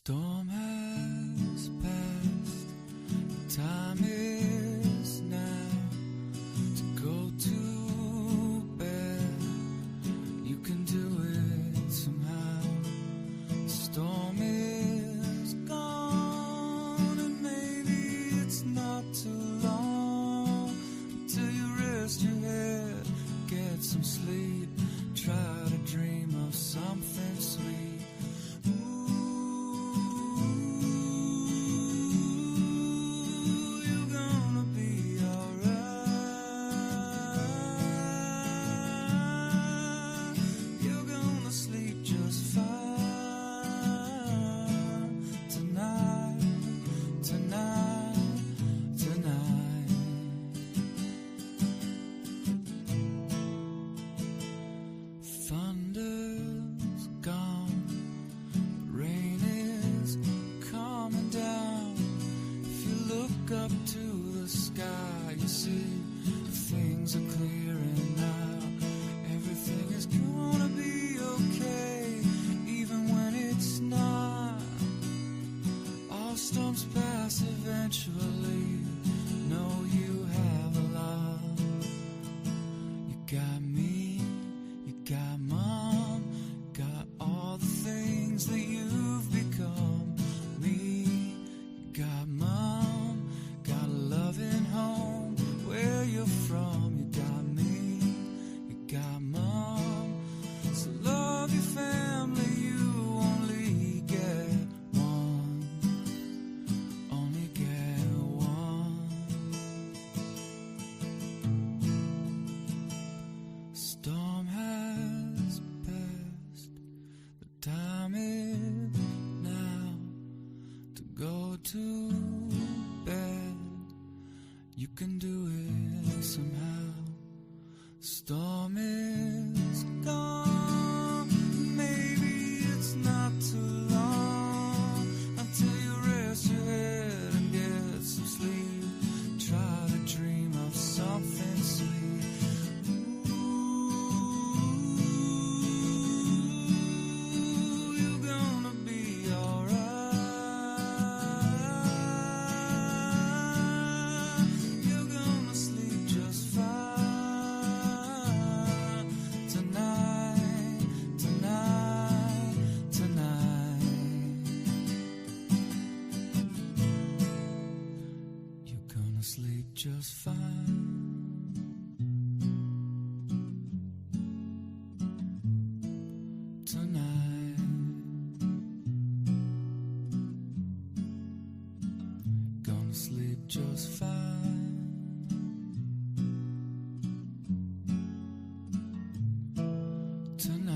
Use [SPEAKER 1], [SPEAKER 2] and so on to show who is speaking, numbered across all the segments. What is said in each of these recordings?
[SPEAKER 1] storm has passed, the time is now to go to bed. You can do it somehow. The storm is gone, and maybe it's not too long until you rest your head, get some sleep, try to dream of something sweet. Thunder's gone, rain is coming down. If you look up to the sky, you see things are clearing now. Everything is gonna be okay, even when it's not. All storms pass eventually. Know you have a lot. You got me, you got mom, got all the things that you've become. Me, you got mom, got a loving home where you're from. You got me, you got mom, so love your family. You only get one, only get one. Storm has passed, the time is now to go to bed. You can do it somehow. Storm is gone, maybe it's not too long until you rest your head and get some sleep. Try to dream of something sweet. You're gonna be alright. You're gonna sleep just fine tonight, tonight, tonight. You're gonna sleep just fine. Tonight, gonna sleep just fine. Tonight,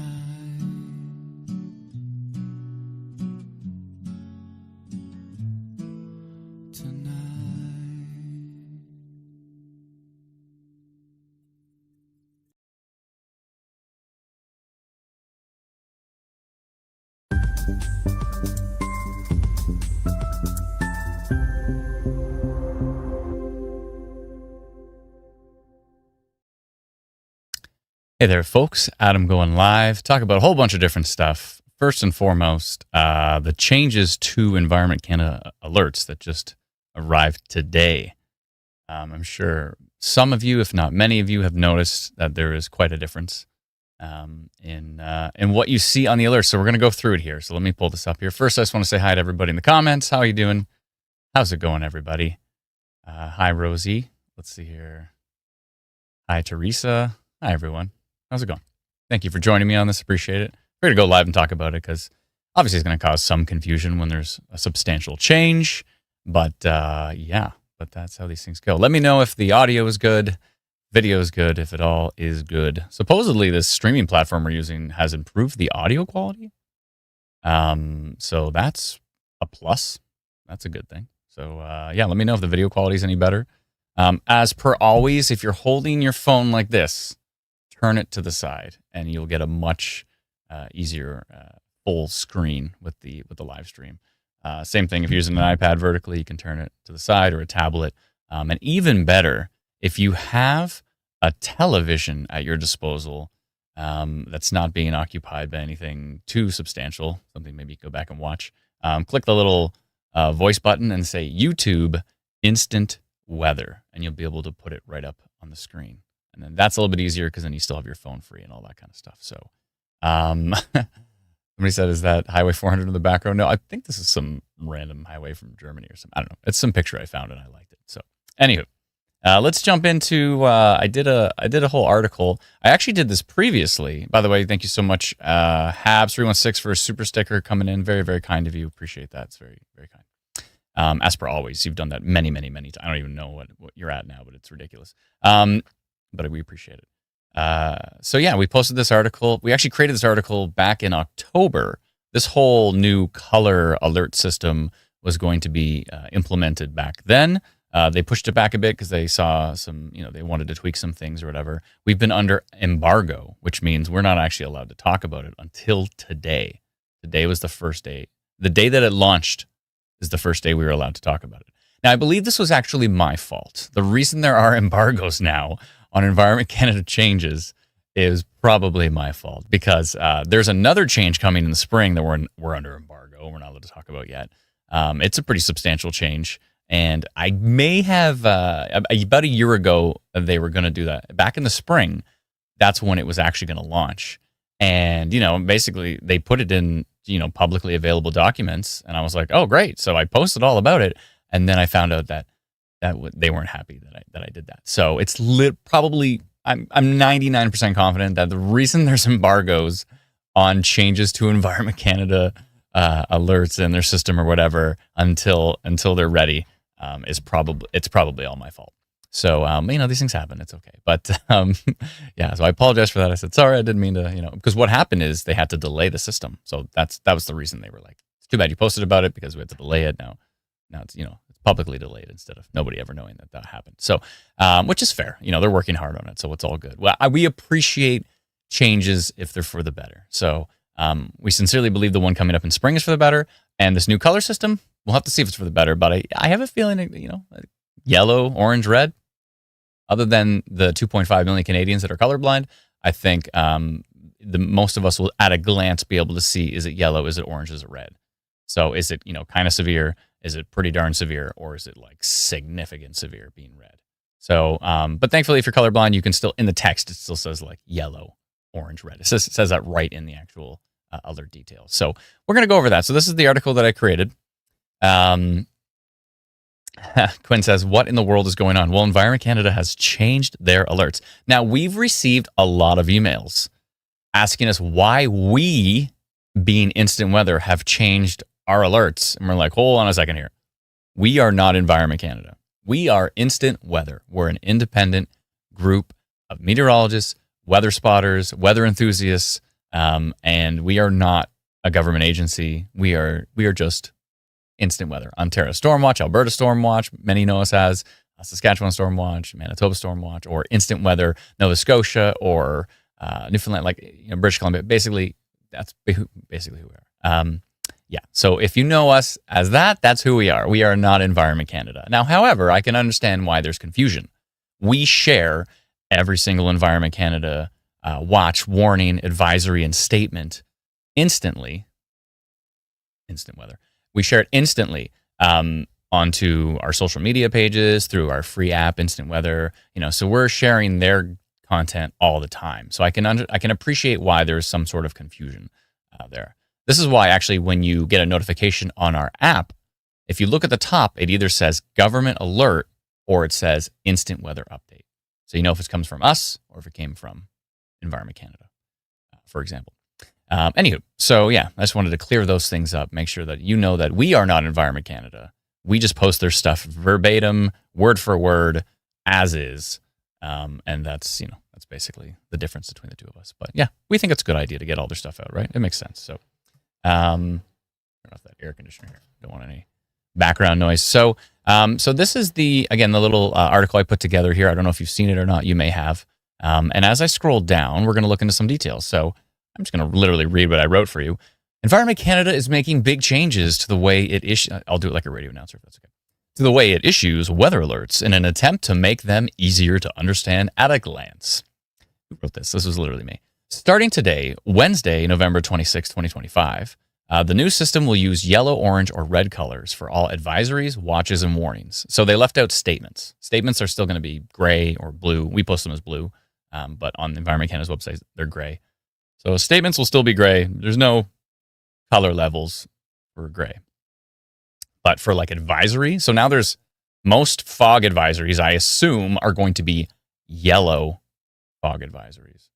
[SPEAKER 1] tonight.
[SPEAKER 2] Hey there, folks. Adam going live. Talk about a whole bunch of different stuff. First and foremost, the changes to Environment Canada alerts that just arrived today. I'm sure some of you, if not many of you, have noticed that there is quite a difference in what you see on the alerts. So we're going to go through it here. So let me pull this up here. First, I just want to say hi to everybody in the comments. How are you doing? How's it going, everybody? Hi, Rosie. Let's see here. Hi, Teresa. Hi, everyone. How's it going? Thank you for joining me on this. Appreciate it. We're going to go live and talk about it because obviously it's going to cause some confusion when there's a substantial change. But yeah, but that's how these things go. Let me know if the audio is good, video is good, if it all is good. Supposedly this streaming platform we're using has improved the audio quality. So that's a plus. That's a good thing. So yeah, let me know if the video quality is any better. As per always, if you're holding your phone like this, turn it to the side, and you'll get a much easier full screen with the live stream. Same thing if you're using an iPad vertically, you can turn it to the side, or a tablet. And even better, if you have a television at your disposal that's not being occupied by anything too substantial, something maybe go back and watch, click the little voice button and say YouTube instant weather, and you'll be able to put it right up on the screen. And then that's a little bit easier because then you still have your phone free and all that kind of stuff. So somebody said, is that Highway 400 in the background? No, I think this is some random highway from Germany or something. I don't know. It's some picture I found and I liked it. So anywho, let's jump into, I did a whole article. I actually did this previously. By the way, thank you so much, Habs316 for a super sticker coming in. Very, very kind of you. Appreciate that. It's very, very kind. As per always, you've done that many, many, many times. I don't even know what you're at now, but it's ridiculous. But we appreciate it. So yeah, we posted this article. We actually created this article back in October. This whole new color alert system was going to be implemented back then. They pushed it back a bit because they saw some, they wanted to tweak some things or whatever. We've been under embargo, which means we're not actually allowed to talk about it until today. Today was the first day. The day that it launched is the first day we were allowed to talk about it. Now, I believe this was actually my fault. The reason there are embargoes now on Environment Canada changes is probably my fault because there's another change coming in the spring that we're under embargo. We're not allowed to talk about yet. It's a pretty substantial change. And I may have, about a year ago, they were going to do that. Back in the spring, that's when it was actually going to launch. And, basically they put it in, publicly available documents. And I was like, oh, great. So I posted all about it. And then I found out that they weren't happy that I did that. So it's probably, I'm 99% confident that the reason there's embargoes on changes to Environment Canada alerts in their system or whatever until they're ready it's probably all my fault. So these things happen. It's okay. But yeah, so I apologize for that. I said sorry. I didn't mean to. Because what happened is they had to delay the system. So that was the reason they were like, it's too bad you posted about it because we had to delay it. Now it's it's publicly delayed instead of nobody ever knowing that happened. So which is fair. They're working hard on it, so it's all good. Well, we appreciate changes if they're for the better. So we sincerely believe the one coming up in spring is for the better, and this new color system, we'll have to see if it's for the better. But I have a feeling, yellow, orange, red. Other than the 2.5 million Canadians that are colorblind, I think the most of us will, at a glance, be able to see: is it yellow? Is it orange? Is it red? So is it kind of severe? Is it pretty darn severe, or is it like significant severe being red? So, but thankfully, if you're colorblind, you can still, in the text, it still says like yellow, orange, red. It says that right in the actual alert details. So we're going to go over that. So this is the article that I created. Quinn says, what in the world is going on? Well, Environment Canada has changed their alerts. Now, we've received a lot of emails asking us why we, being Instant Weather, have changed our alerts. And we're like, hold on a second here. We are not Environment Canada. We are Instant Weather. We're an independent group of meteorologists, weather spotters, weather enthusiasts, and we are not a government agency. We are just Instant Weather. Ontario Stormwatch, Alberta Stormwatch, many know us as Saskatchewan Stormwatch, Manitoba Stormwatch, or Instant Weather, Nova Scotia, or Newfoundland, British Columbia. Basically, that's basically who we are. Yeah, so if you know us as that, that's who we are. We are not Environment Canada. Now, however, I can understand why there's confusion. We share every single Environment Canada watch, warning, advisory, and statement instantly. Instant Weather. We share it instantly onto our social media pages, through our free app, Instant Weather. So we're sharing their content all the time. So I can appreciate why there's some sort of confusion there. This is why, actually, when you get a notification on our app, if you look at the top, it either says Government Alert or it says Instant Weather Update. So you know if it comes from us or if it came from Environment Canada, for example. Anywho, so yeah, I just wanted to clear those things up, make sure that you know that we are not Environment Canada. We just post their stuff verbatim, word for word, as is. And that's basically the difference between the two of us. But yeah, we think it's a good idea to get all their stuff out, right? It makes sense. So turn off that air conditioner here. Don't want any background noise. So this is the little article I put together here. I don't know if you've seen it or not. You may have. And as I scroll down, we're going to look into some details. So I'm just going to literally read what I wrote for you. Environment Canada is making big changes to the way it issues. I'll do it like a radio announcer if that's okay. To the way it issues weather alerts in an attempt to make them easier to understand at a glance. Who wrote this? This was literally me. Starting today, Wednesday, November 26, 2025, The new system will use yellow, orange, or red colors for all advisories, watches, and warnings. So they left out statements. Statements are still going to be gray or blue. We post them as blue, but on Environment Canada's website, they're gray. So statements will still be gray. There's no color levels for gray. But for like advisory, so now there's most fog advisories, I assume, are going to be yellow fog advisories.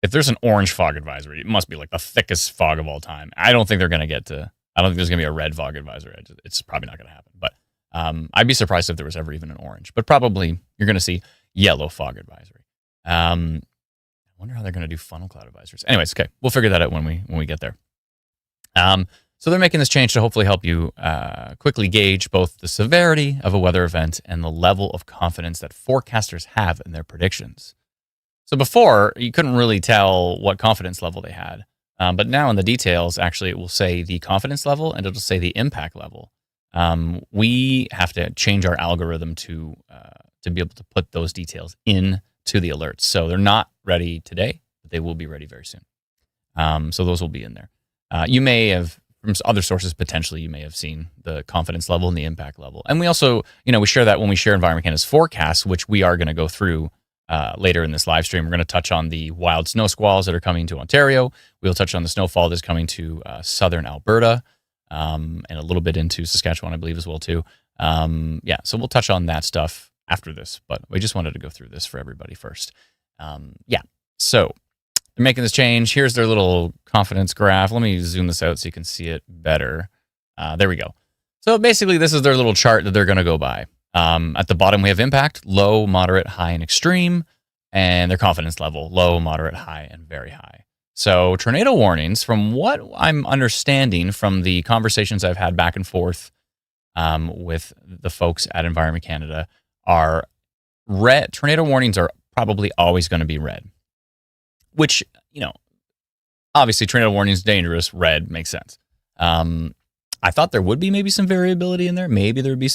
[SPEAKER 2] If there's an orange fog advisory, it must be like the thickest fog of all time. I don't think there's going to be a red fog advisory. It's probably not going to happen. But I'd be surprised if there was ever even an orange. But probably you're going to see yellow fog advisory. I wonder how they're going to do funnel cloud advisories. Anyways, okay, we'll figure that out when we get there. So they're making this change to hopefully help you quickly gauge both the severity of a weather event and the level of confidence that forecasters have in their predictions. So before, you couldn't really tell what confidence level they had. But now in the details, actually, it will say the confidence level and it'll say the impact level. We have to change our algorithm to be able to put those details into the alerts. So they're not ready today, but they will be ready very soon. So those will be in there. You may have, from other sources, potentially, you may have seen the confidence level and the impact level. And we also, we share that when we share Environment Canada's forecast, which we are going to go through later in this live stream. We're going to touch on the wild snow squalls that are coming to Ontario. We'll touch on the snowfall that's coming to southern Alberta and a little bit into Saskatchewan, I believe, as well, too. So we'll touch on that stuff after this, but we just wanted to go through this for everybody first. So they're making this change. Here's their little confidence graph. Let me zoom this out so you can see it better. There we go. So basically, this is their little chart that they're going to go by. At the bottom, we have impact, low, moderate, high, and extreme, and their confidence level, low, moderate, high, and very high. So tornado warnings, from what I'm understanding from the conversations I've had back and forth with the folks at Environment Canada, are red. Tornado warnings are probably always going to be red, which, obviously tornado warnings, dangerous, red, makes sense. I thought there would be maybe some variability in there. Maybe there would be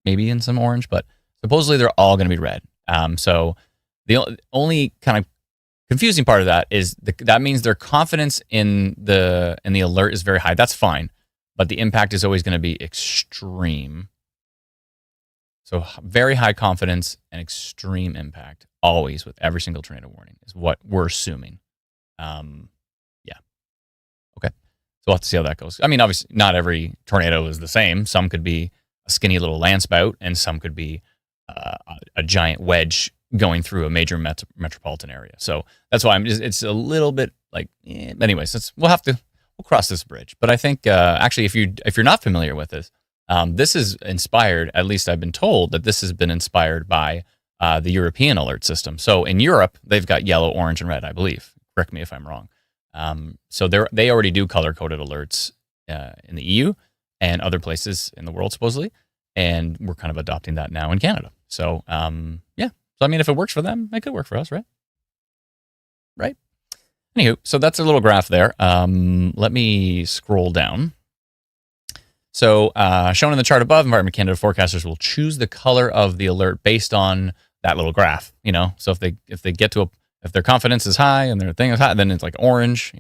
[SPEAKER 2] maybe in some orange, but supposedly they're all going to be red. So the only kind of confusing part of that is that means their confidence in the alert is very high. That's fine, but the impact is always going to be extreme. So very high confidence and extreme impact always with every single tornado warning is what we're assuming. Okay. So we'll have to see how that goes. I mean, obviously not every tornado is the same. Some could be a skinny little land spout, and some could be a giant wedge going through a major metropolitan area. So that's why it's a little bit like, anyways, we'll cross this bridge. But I think actually, if you're not familiar with this, this is inspired, at least I've been told that this has been inspired by the European alert system. So in Europe, they've got yellow, orange, and red, I believe. Correct me if I'm wrong. So they already do color-coded alerts in the EU and other places in the world, supposedly. And we're kind of adopting that now in Canada. So, So, I mean, if it works for them, it could work for us, right? Right? Anywho, so that's a little graph there. Let me scroll down. So, shown in the chart above, Environment Canada forecasters will choose the color of the alert based on that little graph, So if they get to if their confidence is high and their thing is high, then it's like orange,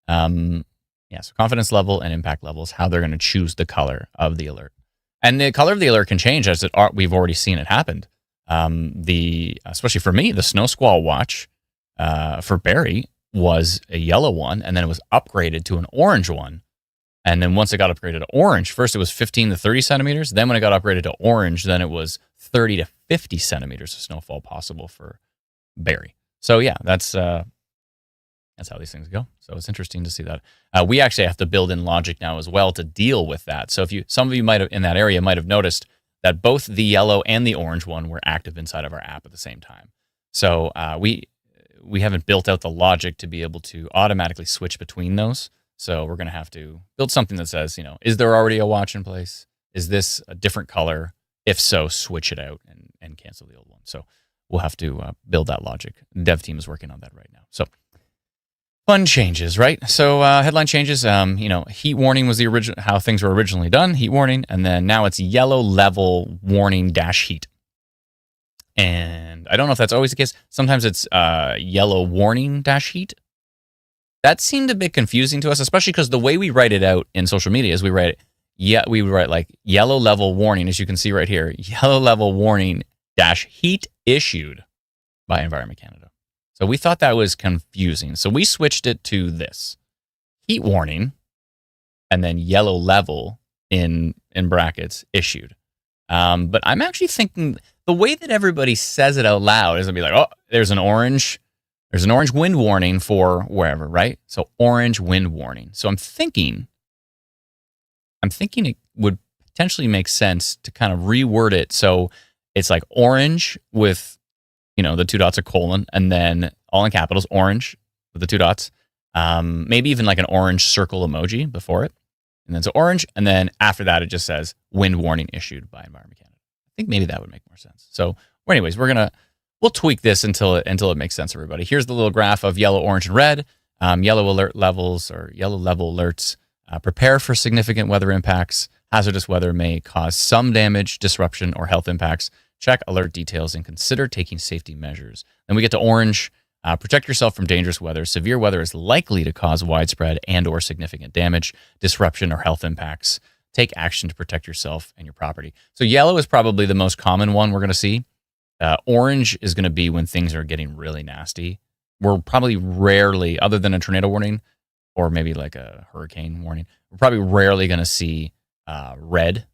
[SPEAKER 2] So confidence level and impact level is how they're going to choose the color of the alert. And the color of the alert can change as we've already seen it happen. Especially for me, the snow squall watch for Barrie was a yellow one, and then it was upgraded to an orange one. And then once it got upgraded to orange, first it was 15 to 30 centimeters. Then when it got upgraded to orange, then it was 30 to 50 centimeters of snowfall possible for Barrie. So yeah, that's how these things go. So it's interesting to see that. We actually have to build in logic now as well to deal with that. So some of you might have in that area might have noticed that both the yellow and the orange one were active inside of our app at the same time. So we haven't built out the logic to be able to automatically switch between those. So we're going to have to build something that says, is there already a watch in place? Is this a different color? If so, switch it out and cancel the old one. So we'll have to build that logic. The dev team is working on that right now. So fun changes, right? So headline changes, heat warning was the original, how things were originally done, heat warning, and then now it's yellow level warning dash heat. And I don't know if that's always the case. Sometimes it's yellow warning dash heat. that seemed a bit confusing to us, especially because the way we write it out in social media is we write like yellow level warning, as you can see right here, yellow level warning dash heat issued by Environment Canada. So we thought that was confusing. So we switched it to this heat warning and then yellow level in brackets issued. But I'm actually thinking the way that everybody says it out loud is gonna be like, oh, there's an orange wind warning for wherever, right? So orange wind warning. So I'm thinking it would potentially make sense to kind of reword it so it's like orange with, the 2 dots, a colon, and then all in capitals, orange with the 2 dots. Maybe even like an orange circle emoji before it. And then so orange, and then after that it just says wind warning issued by Environment Canada. I think maybe that would make more sense. So anyways, we'll tweak this until it makes sense, everybody. Here's the little graph of yellow, orange, and red. Yellow alert levels or yellow level alerts. Prepare for significant weather impacts. Hazardous weather may cause some damage, disruption, or health impacts. Check alert details and consider taking safety measures. Then we get to orange. Protect yourself from dangerous weather. Severe weather is likely to cause widespread and or significant damage, disruption, or health impacts. Take action to protect yourself and your property. So yellow is probably the most common one we're going to see. Orange is going to be when things are getting really nasty. We're probably rarely, other than a tornado warning or maybe like a hurricane warning, we're probably rarely going to see red.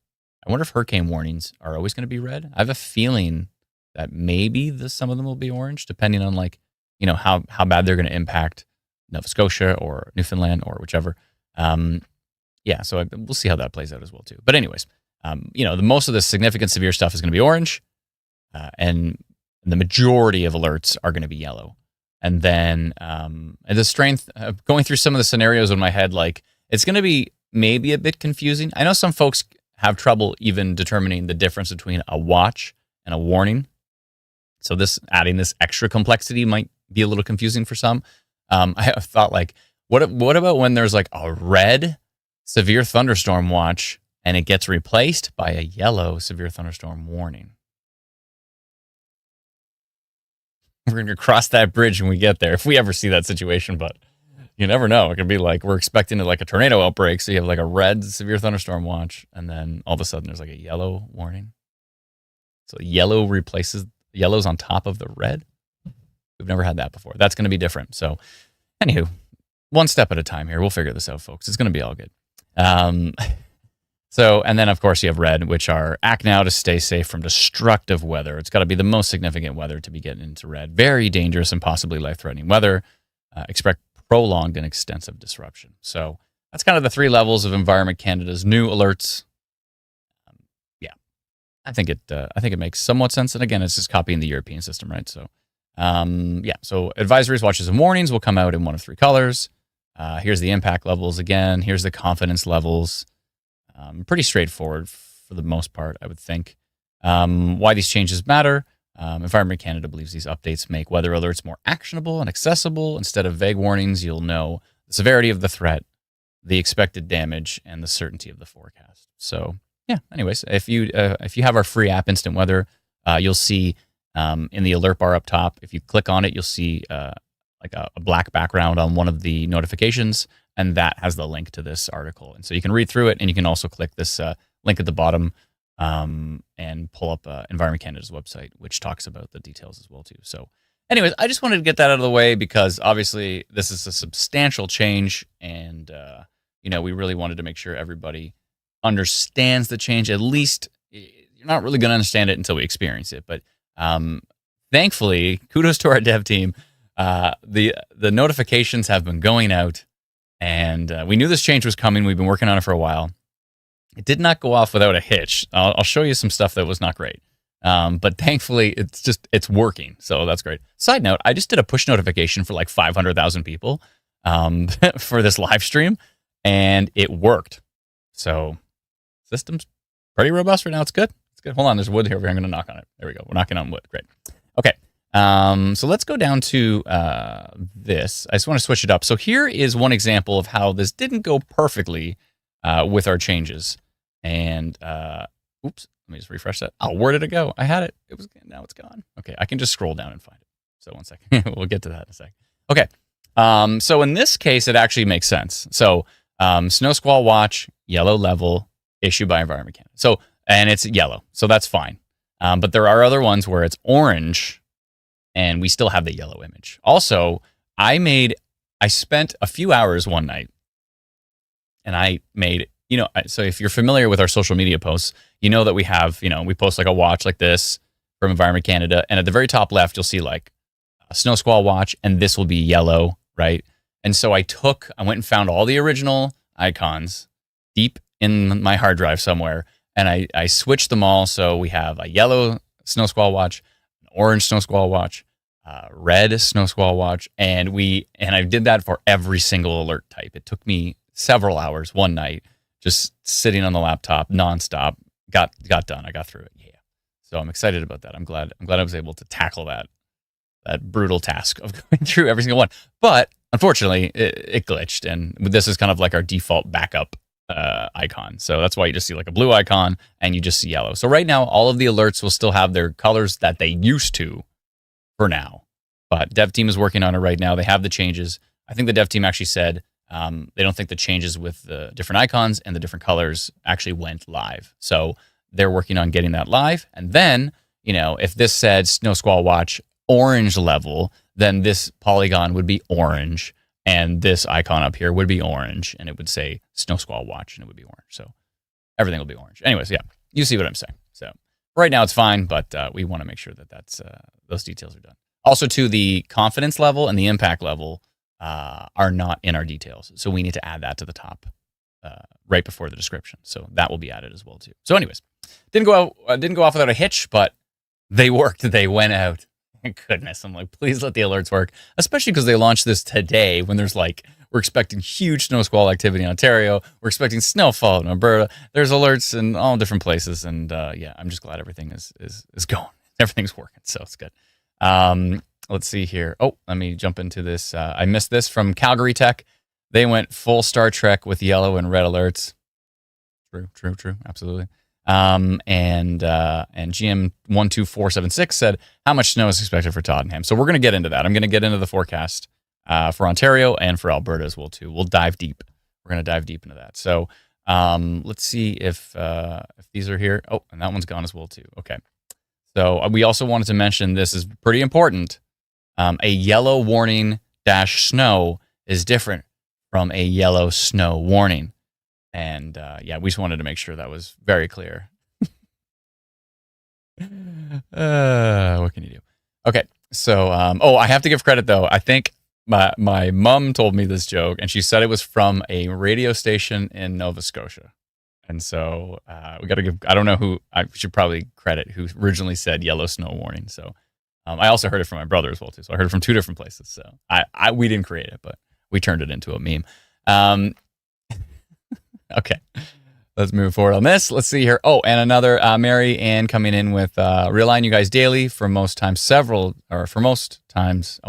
[SPEAKER 2] I wonder if hurricane warnings are always going to be red. I have a feeling that maybe some of them will be orange, depending on how bad they're going to impact Nova Scotia or Newfoundland or whichever. So we'll see how that plays out as well too. But anyways, the most of the significant severe stuff is going to be orange, and the majority of alerts are going to be yellow. And then and the strength, going through some of the scenarios in my head, like it's going to be maybe a bit confusing. I know some folks have trouble even determining the difference between a watch and a warning. So adding this extra complexity might be a little confusing for some. I thought what about when there's like a red severe thunderstorm watch and it gets replaced by a yellow severe thunderstorm warning? We're going to cross that bridge when we get there, if we ever see that situation, but you never know. It could be like we're expecting like a tornado outbreak, so you have like a red severe thunderstorm watch, and then all of a sudden there's like a yellow warning. So yellow replaces yellow's on top of the red. We've never had that before. That's going to be different. So anywho, one step at a time here. We'll figure this out, folks. It's going to be all good. And then of course you have red, which are act now to stay safe from destructive weather. It's got to be the most significant weather to be getting into red. Very dangerous and possibly life-threatening weather. Expect prolonged and extensive disruption. So that's kind of the 3 levels of Environment Canada's new alerts. I think it makes somewhat sense. And again, it's just copying the European system, right? So, So advisories, watches, and warnings will come out in one of 3 colors. Here's the impact levels again. Here's the confidence levels. Pretty straightforward for the most part, I would think. Why these changes matter. Environment Canada believes these updates make weather alerts more actionable and accessible. Instead of vague warnings, you'll know the severity of the threat, the expected damage, and the certainty of the forecast. So, anyways, if you have our free app, Instant Weather, you'll see in the alert bar up top, if you click on it, you'll see like a black background on one of the notifications, and that has the link to this article. And so you can read through it, and you can also click this link at the bottom and pull up Environment Canada's website, which talks about the details as well too. So anyways, I just wanted to get that out of the way because obviously this is a substantial change, and we really wanted to make sure everybody understands the change. At least you're not really going to understand it until we experience it. But thankfully, kudos to our dev team. The notifications have been going out, and we knew this change was coming. We've been working on it for a while. It did not go off without a hitch. I'll show you some stuff that was not great. But thankfully, it's working. So that's great. Side note, I just did a push notification for like 500,000 people for this live stream, and it worked. So system's pretty robust right now. It's good. It's good. Hold on. There's wood here. I'm going to knock on it. There we go. We're knocking on wood. Great. Okay. So let's go down to this. I just want to switch it up. So here is one example of how this didn't go perfectly with our changes. And oops, let me just refresh that. Oh, where did it go? I had it. Now it's gone. Okay, I can just scroll down and find it. So one second. We'll get to that in a sec. Okay. So in this case, it actually makes sense. So Snow Squall Watch, yellow level, issued by Environment Canada. So, and it's yellow, so that's fine. But there are other ones where it's orange, and we still have the yellow image. Also, I spent a few hours one night, and I made, so if you're familiar with our social media posts, you know that we have, we post like a watch like this from Environment Canada, and at the very top left, you'll see like a Snow Squall Watch, and this will be yellow, right? And so I went and found all the original icons deep in my hard drive somewhere, and I switched them all. So we have a yellow Snow Squall Watch, an orange Snow Squall Watch, red Snow Squall Watch, and I did that for every single alert type. It took me several hours one night, just sitting on the laptop nonstop. Got done. I got through it. Yeah. So I'm excited about that. I'm glad I was able to tackle that brutal task of going through every single one. But unfortunately, it glitched, and this is kind of like our default backup icon. So that's why you just see like a blue icon and you just see yellow. So right now, all of the alerts will still have their colors that they used to for now. But dev team is working on it right now. They have the changes. I think the dev team actually said they don't think the changes with the different icons and the different colors actually went live. So they're working on getting that live. And then, if this said Snow Squall Watch orange level, then this polygon would be orange, and this icon up here would be orange, and it would say Snow Squall Watch, and it would be orange. So everything will be orange. Anyways, yeah, you see what I'm saying. So right now it's fine, but we want to make sure that those details are done. Also, too, the confidence level and the impact level are not in our details, so we need to add that to the top right before the description. So that will be added as well too. So, anyways, didn't go off without a hitch, but they worked. They went out. Thank goodness. I'm like, please let the alerts work, especially because they launched this today when there's we're expecting huge snow squall activity in Ontario. We're expecting snowfall in Alberta. There's alerts in all different places. And yeah, I'm just glad everything is going. Everything's working. So it's good. Let's see here. Oh, let me jump into this. I missed this from Calgary Tech. They went full Star Trek with yellow and red alerts. True. Absolutely. And GM12476 said, how much snow is expected for Tottenham? So we're going to get into that. I'm going to get into the forecast for Ontario and for Alberta as well, too. We'll dive deep. We're going to dive deep into that. So let's see if these are here. Oh, and that one's gone as well, too. Okay. So we also wanted to mention, this is pretty important. A yellow warning -snow is different from a yellow snow warning. And yeah, we just wanted to make sure that was very clear. What can you do? Okay, so I have to give credit though. I think my mom told me this joke, and she said it was from a radio station in Nova Scotia. And so we got to give. I don't know who. I should probably credit who originally said yellow snow warning. So I also heard it from my brother as well too. So I heard it from two different places. So we didn't create it, but we turned it into a meme. Okay, let's move forward on this. Let's see here. Oh, and another Mary Ann coming in with realign you guys daily most times several times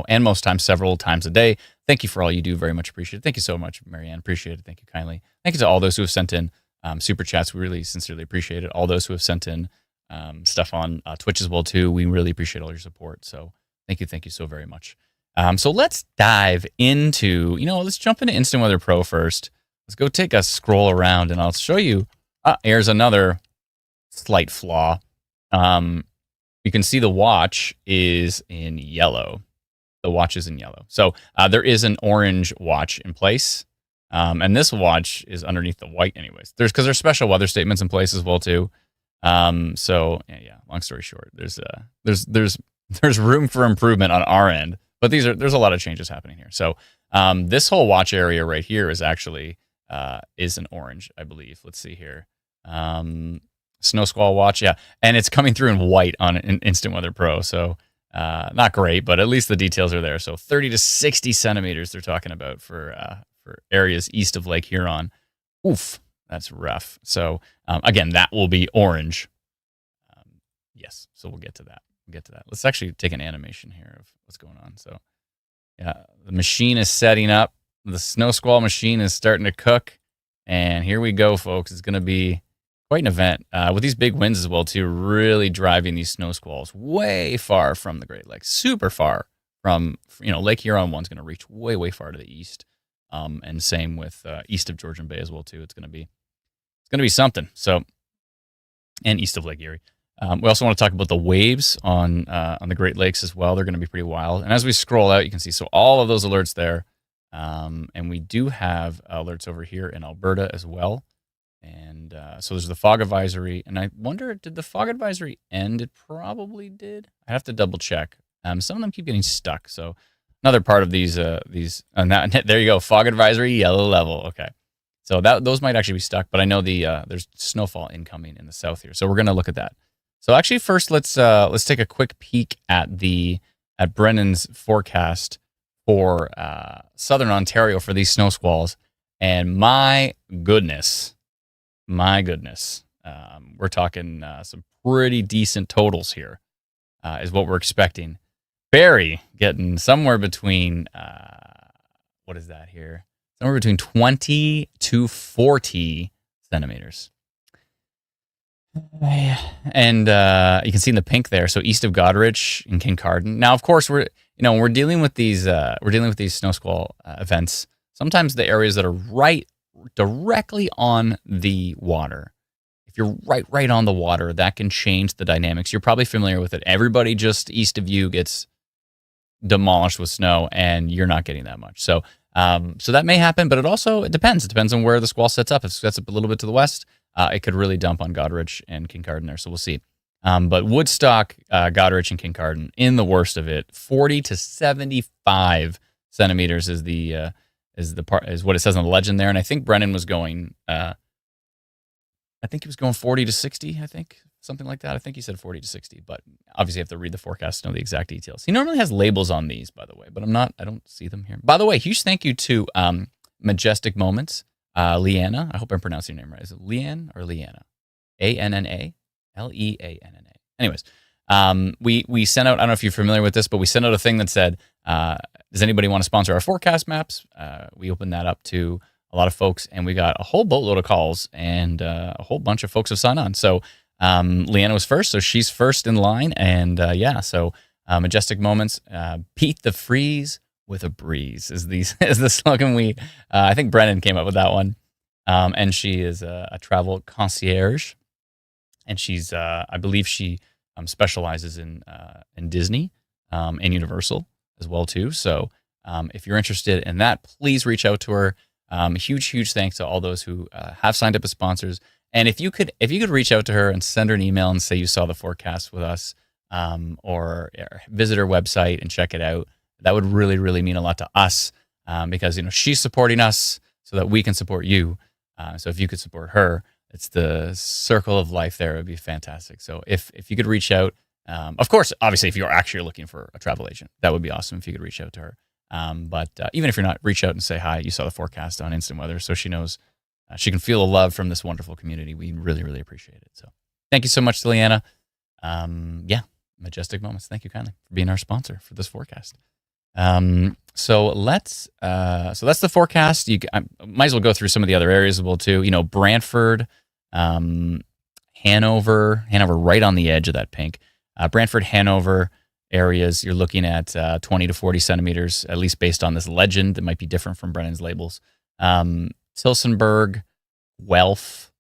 [SPEAKER 2] a day. Thank you for all you do. Very much appreciated. Thank you so much, Mary Ann. Appreciate it. Thank you kindly. Thank you to all those who have sent in super chats. We really sincerely appreciate it. All those who have sent in stuff on Twitch as well too. We really appreciate all your support. So thank you so very much. So let's dive into, let's jump into Instant Weather Pro first. Let's go take a scroll around, and I'll show you. Here's another slight flaw. You can see the watch is in yellow. The watch is in yellow. So there is an orange watch in place, and this watch is underneath the white anyways. Because there's special weather statements in place as well too. So yeah. Long story short, there's room for improvement on our end, but there's a lot of changes happening here. So this whole watch area right here is actually is an orange, I believe. Let's see here. Snow Squall Watch, yeah. And it's coming through in white on Instant Weather Pro. So not great, but at least the details are there. So 30 to 60 centimeters they're talking about for areas east of Lake Huron. Oof, that's rough. So again, that will be orange. Yes, so we'll get to that. Let's actually take an animation here of what's going on. So yeah, the machine is setting up. The Snow Squall machine is starting to cook, and here we go, folks. It's going to be quite an event with these big winds as well, too, really driving these snow squalls way far from the Great Lakes, super far from, Lake Huron one's going to reach way, way far to the east. And same with east of Georgian Bay as well, too. It's going to be something. So, and east of Lake Erie. We also want to talk about the waves on the Great Lakes as well. They're going to be pretty wild. And as we scroll out, you can see, so all of those alerts there. And we do have alerts over here in Alberta as well. And so there's the fog advisory. And I wonder, did the fog advisory end? It probably did. I have to double check. Some of them keep getting stuck. So another part of these, and there you go, fog advisory, yellow level. Okay. So those might actually be stuck, but I know there's snowfall incoming in the south here. So we're going to look at that. So actually first let's take a quick peek at Brennan's forecast for southern Ontario for these snow squalls. And my goodness, we're talking some pretty decent totals here, is what we're expecting. Barrie getting somewhere between, what is that here? Somewhere between 20 to 40 centimeters. And you can see in the pink there, so east of Goderich and Kincardine. Now, of course, we're dealing with these snow squall events. Sometimes the areas that are right directly on the water. If you're right on the water, that can change the dynamics. You're probably familiar with it. Everybody just east of you gets demolished with snow, and you're not getting that much. So that may happen, but it depends. It depends on where the squall sets up. If it sets up a little bit to the west, it could really dump on Goderich and Kincardine there. So we'll see. But Woodstock, Goderich, and Kincardine, in the worst of it, 40 to 75 centimeters is what it says on the legend there. And I think Brennan was going. I think he was going 40 to 60. I think something like that. I think he said 40 to 60. But obviously, you have to read the forecast to know the exact details. He normally has labels on these, by the way, but I don't see them here. By the way, huge thank you to Majestic Moments, Leanna. I hope I'm pronouncing your name right. Is it Leanne or Leanna? ANNA? LEANNA. Anyways, we sent out, I don't know if you're familiar with this, but we sent out a thing that said, does anybody want to sponsor our forecast maps? We opened that up to a lot of folks, and we got a whole boatload of calls, and a whole bunch of folks have signed on. So Leanna was first, so she's first in line. And so Majestic Moments, beat the freeze with a breeze is the slogan I think Brennan came up with that one. And she is a travel concierge, and she's I believe she specializes in Disney and Universal as well too. So if you're interested in that, please reach out to her. Huge thanks to all those who have signed up as sponsors. And if you could reach out to her and send her an email and say you saw the forecast with us, or visit her website and check it out, that would really, really mean a lot to us, because she's supporting us so that we can support you. So if you could support her, it's the circle of life there. It would be fantastic. So if you could reach out, of course, obviously, if you're actually looking for a travel agent, that would be awesome if you could reach out to her. But even if you're not, reach out and say hi. You saw the forecast on Instant Weather, so she knows she can feel the love from this wonderful community. We really, really appreciate it. So thank you so much to Leanna. Majestic Moments. Thank you kindly for being our sponsor for this forecast. So that's the forecast. I might as well go through some of the other areas as well too. Brantford, Hanover right on the edge of that pink. Brantford, Hanover areas, you're looking at 20 to 40 centimeters, at least based on this legend that might be different from Brennan's labels. Tillsonburg, Guelph,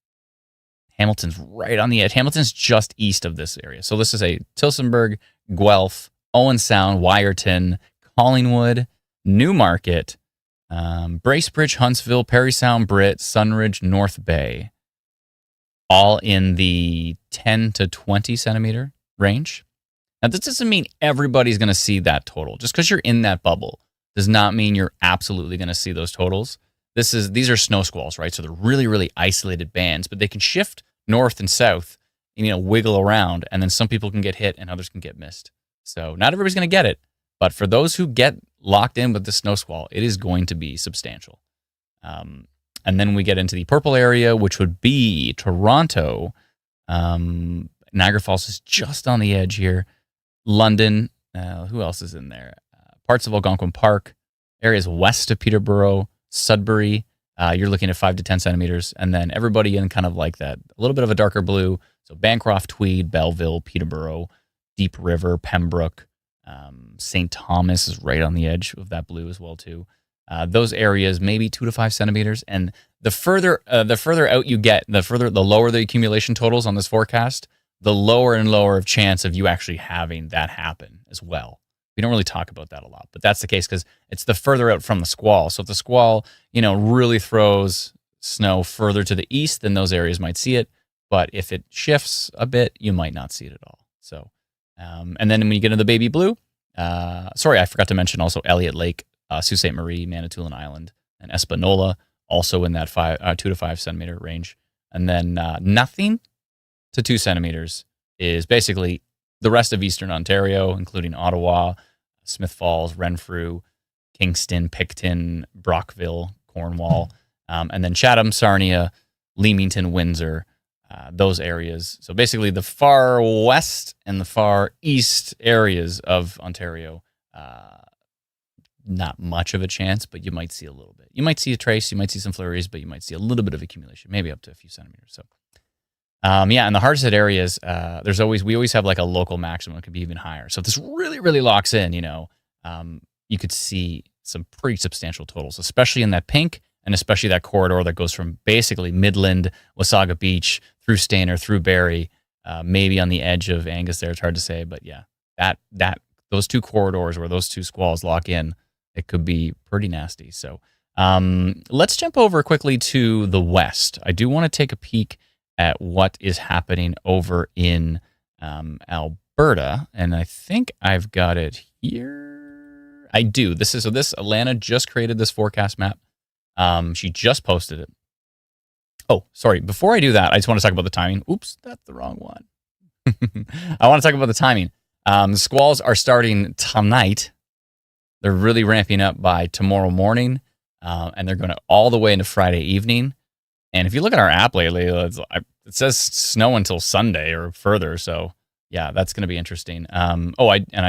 [SPEAKER 2] Hamilton's right on the edge. Hamilton's just east of this area. So this is a Tillsonburg, Guelph, Owen Sound, Wyerton, Collingwood, Newmarket, Bracebridge, Huntsville, Parry Sound, Britt, Sunridge, North Bay, all in the 10 to 20 centimeter range. Now, this doesn't mean everybody's going to see that total. Just because you're in that bubble does not mean you're absolutely going to see those totals. These are snow squalls, right? So they're really, really isolated bands, but they can shift north and south and, wiggle around, and then some people can get hit and others can get missed. So not everybody's going to get it, but for those who get locked in with the snow squall, it is going to be substantial. And then we get into the purple area, which would be Toronto. Niagara Falls is just on the edge here. London, who else is in there? Parts of Algonquin Park, areas west of Peterborough, Sudbury, you're looking at 5 to 10 centimeters. And then everybody in kind of like that, a little bit of a darker blue. So Bancroft, Tweed, Belleville, Peterborough, Deep River, Pembroke, St. Thomas is right on the edge of that blue as well too. Those areas maybe 2 to 5 centimeters, and the further out you get, the lower the accumulation totals on this forecast, the lower and lower of chance of you actually having that happen as well. We don't really talk about that a lot, but that's the case because it's the further out from the squall. So if the squall, really throws snow further to the east, then those areas might see it. But if it shifts a bit, you might not see it at all. So, and then when you get into the baby blue, sorry, I forgot to mention also Elliott Lake, Sault Ste. Marie, Manitoulin Island, and Espanola, also in that 2 to 5 centimeter range. And then nothing to 2 centimeters is basically the rest of eastern Ontario, including Ottawa, Smith Falls, Renfrew, Kingston, Picton, Brockville, Cornwall, and then Chatham, Sarnia, Leamington, Windsor, those areas. So basically the far west and the far east areas of Ontario, not much of a chance, but you might see a little bit. You might see a trace, you might see some flurries, but you might see a little bit of accumulation, maybe up to a few centimeters. So, in the hardest hit areas, we always have like a local maximum. It could be even higher. So if this really, really locks in, you could see some pretty substantial totals, especially in that pink and especially that corridor that goes from basically Midland, Wasaga Beach, through Stayner, through Barrie, maybe on the edge of Angus there. It's hard to say, but yeah, those two corridors where those two squalls lock in, it could be pretty nasty. So let's jump over quickly to the west. I do want to take a peek at what is happening over in Alberta, and I think I've got it here. I do. Alana just created this forecast map. She just posted it. Oh, sorry. Before I do that, I just want to talk about the timing. Oops, that's the wrong one. I want to talk about the timing. The squalls are starting tonight. They're really ramping up by tomorrow morning, and they're going all the way into Friday evening. And if you look at our app lately, it says snow until Sunday or further. So yeah, that's going to be interesting. I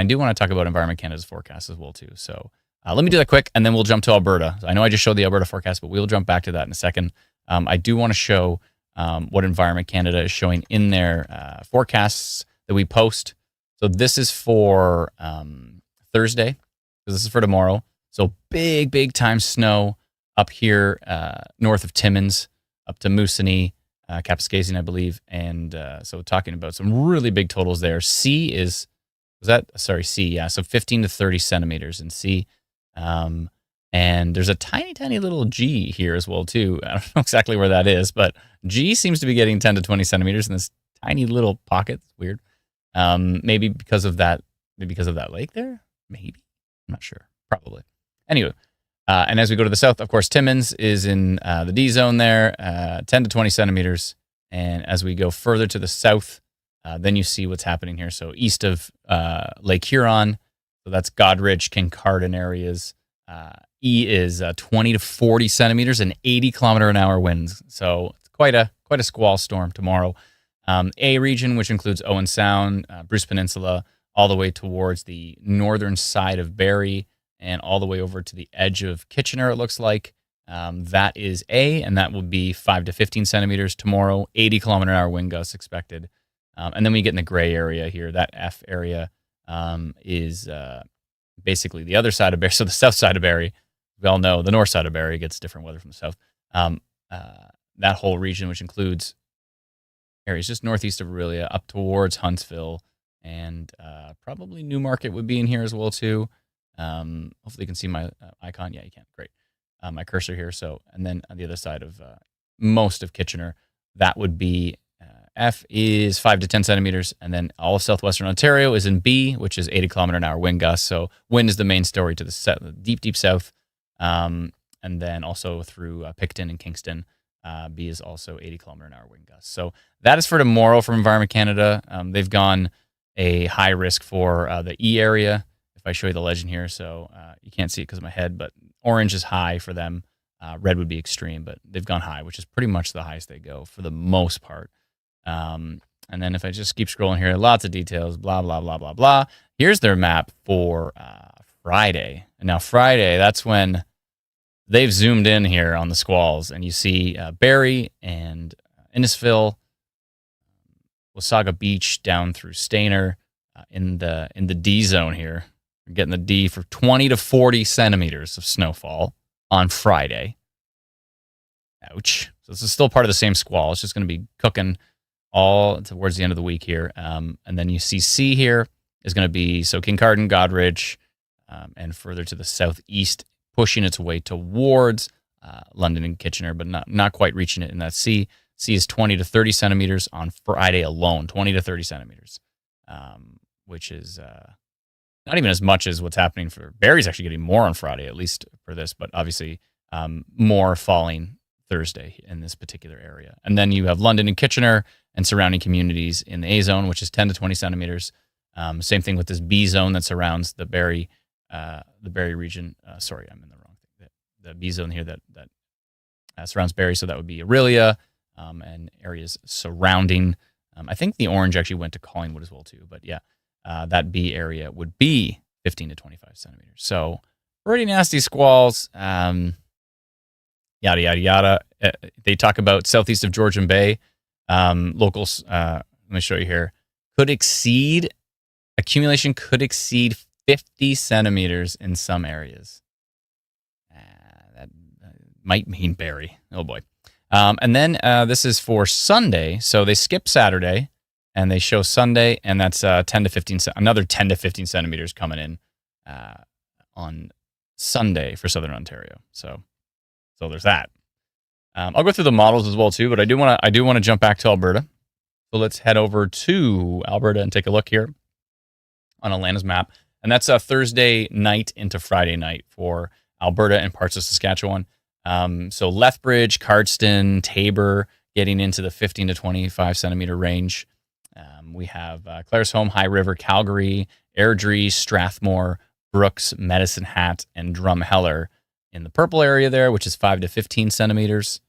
[SPEAKER 2] do want to talk about Environment Canada's forecast as well too. So let me do that quick, and then we'll jump to Alberta. I know I just showed the Alberta forecast, but we'll jump back to that in a second. I do want to show what Environment Canada is showing in their forecasts that we post. So this is for Thursday, because this is for tomorrow. So big time snow up here north of Timmins, up to Moosonee, Kapuskasing, I believe. And so talking about some really big totals there. C, yeah. So 15 to 30 centimeters in C. And there's a tiny little G here as well, too. I don't know exactly where that is, but G seems to be getting 10 to 20 centimeters in this tiny little pocket. It's weird. Maybe because of that lake there? Maybe. I'm not sure. Probably. Anyway, and as we go to the south, of course, Timmins is in the D zone there, 10 to 20 centimeters. And as we go further to the south, then you see what's happening here. So east of Lake Huron, so that's Godrich, Kincardine areas. E is 20 to 40 centimeters and 80 kilometer an hour winds. So it's quite a squall storm tomorrow. A region, which includes Owen Sound, Bruce Peninsula, all the way towards the northern side of Barrie and all the way over to the edge of Kitchener, it looks like. That is A, and that will be 5 to 15 centimeters tomorrow, 80 kilometer an hour wind gusts expected. And then we get in the gray area here. That F area is basically the other side of Barrie, so the south side of Barrie. We all know the north side of Barrie gets different weather from the south. That whole region, which includes areas just northeast of Orillia, up towards Huntsville, and probably Newmarket would be in here as well too. Hopefully you can see my icon. Yeah, you can. Great. My cursor here. So, and then on the other side of most of Kitchener, that would be F is 5 to 10 centimeters, and then all of southwestern Ontario is in B, which is 80 kilometer an hour wind gusts. So wind is the main story to the deep south, and then also through Picton and Kingston. B is also 80 kilometer an hour wind gusts. So that is for tomorrow from Environment Canada. They've gone a high risk for the E area. If I show you the legend here, so you can't see it because of my head, but orange is high for them. Red would be extreme, but they've gone high, which is pretty much the highest they go for the most part. And then if I just keep scrolling here, lots of details, blah, blah, blah, blah, blah. Here's their map for Friday. And now Friday, that's when they've zoomed in here on the squalls, and you see Barrie and Innisfil, Wasaga Beach down through Stayner, in the D zone here. We're getting the D for 20 to 40 centimeters of snowfall on Friday. Ouch. So this is still part of the same squall. It's just going to be cooking all towards the end of the week here. And then you see C here is going to be, so Kincardine, Godrich, and further to the southeast, pushing its way towards London and Kitchener, but not quite reaching it in that C. C is 20 to 30 centimeters on Friday alone, 20 to 30 centimeters, which is not even as much as what's happening for Barrie's actually getting more on Friday, at least for this, but obviously more falling Thursday in this particular area. And then you have London and Kitchener and surrounding communities in the A zone, which is 10 to 20 centimeters. Same thing with this B zone that surrounds the Barrie region. Sorry, I'm in the wrong thing. The B zone here that surrounds Barrie, so that would be Aurelia and areas surrounding. I think the orange actually went to Collingwood as well too, but yeah, that B area would be 15 to 25 centimeters. So pretty nasty squalls. Yada yada yada. They talk about southeast of Georgian Bay. Locals. Let me show you here. Accumulation could exceed 50 centimeters in some areas. That might mean Barrie. Oh boy. And then this is for Sunday. So they skip Saturday and they show Sunday, and that's 10 to 15, another 10 to 15 centimeters coming in on Sunday for Southern Ontario. So there's that. I'll go through the models as well too, but I do want to jump back to Alberta. So let's head over to Alberta and take a look here on Atlanta's map. And that's Thursday night into Friday night for Alberta and parts of Saskatchewan. So Lethbridge, Cardston, Tabor getting into the 15 to 25 centimeter range. We have Claresholm, High River, Calgary, Airdrie, Strathmore, Brooks, Medicine Hat, and Drumheller in the purple area there, which is 5 to 15 centimeters.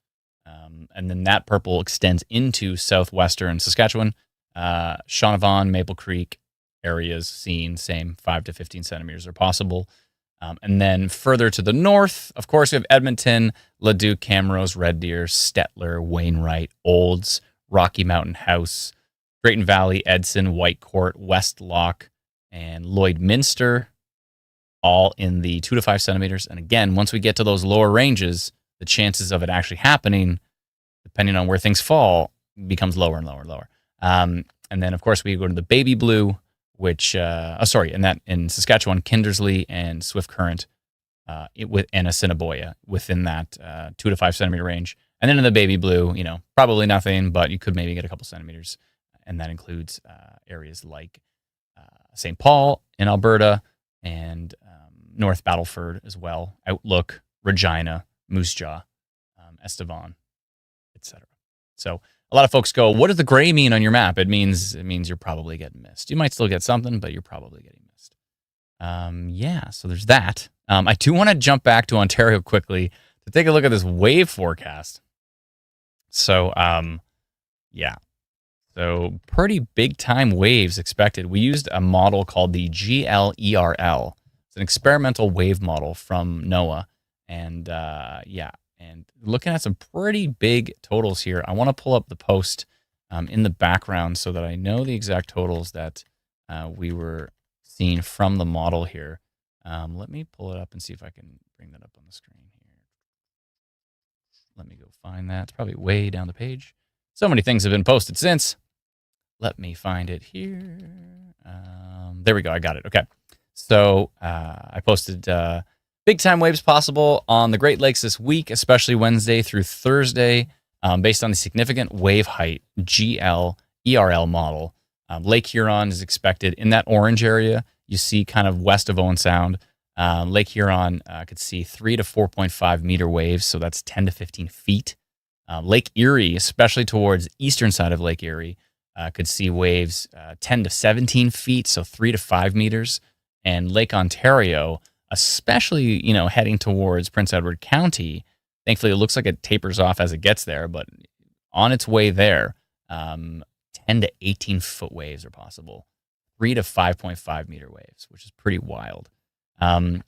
[SPEAKER 2] And then that purple extends into southwestern Saskatchewan. Shaunavon, Maple Creek areas seeing same 5 to 15 centimeters are possible. And then further to the north, of course, we have Edmonton, Leduc, Camrose, Red Deer, Stettler, Wainwright, Olds, Rocky Mountain House, Drayton Valley, Edson, Whitecourt, West Lock, and Lloydminster, all in the 2 to 5 centimeters. And again, once we get to those lower ranges, the chances of it actually happening, depending on where things fall, becomes lower and lower and lower. And then, of course, we go to the baby blue, which, and that in Saskatchewan, Kindersley and Swift Current, and Assiniboia within that 2 to 5 centimeter range. And then in the baby blue, probably nothing, but you could maybe get a couple centimeters. And that includes areas like St. Paul in Alberta and North Battleford as well, Outlook, Regina, Moose Jaw, Estevan, etc. So a lot of folks go, what does the gray mean on your map? It means you're probably getting missed. You might still get something, but you're probably getting missed. So there's that. I do want to jump back to Ontario quickly to take a look at this wave forecast. So, So pretty big time waves expected. We used a model called the GLERL. It's an experimental wave model from NOAA. And and looking at some pretty big totals here. I want to pull up the post in the background so that I know the exact totals that we were seeing from the model here. Let me pull it up and see if I can bring that up on the screen here. Let me go find that. It's probably way down the page. So many things have been posted since. Let me find it here. There we go. I got it. Okay. So I posted big time waves possible on the Great Lakes this week, especially Wednesday through Thursday, based on the significant wave height GLERL model. Lake Huron is expected in that orange area. You see kind of west of Owen Sound. Lake Huron could see 3 to 4.5 meter waves, so that's 10 to 15 feet. Lake Erie, especially towards the eastern side of Lake Erie, could see waves 10 to 17 feet, so 3 to 5 meters. And Lake Ontario, especially, heading towards Prince Edward County, thankfully it looks like it tapers off as it gets there, but on its way there, 10 to 18 foot waves are possible. 3 to 5.5 meter waves, which is pretty wild. And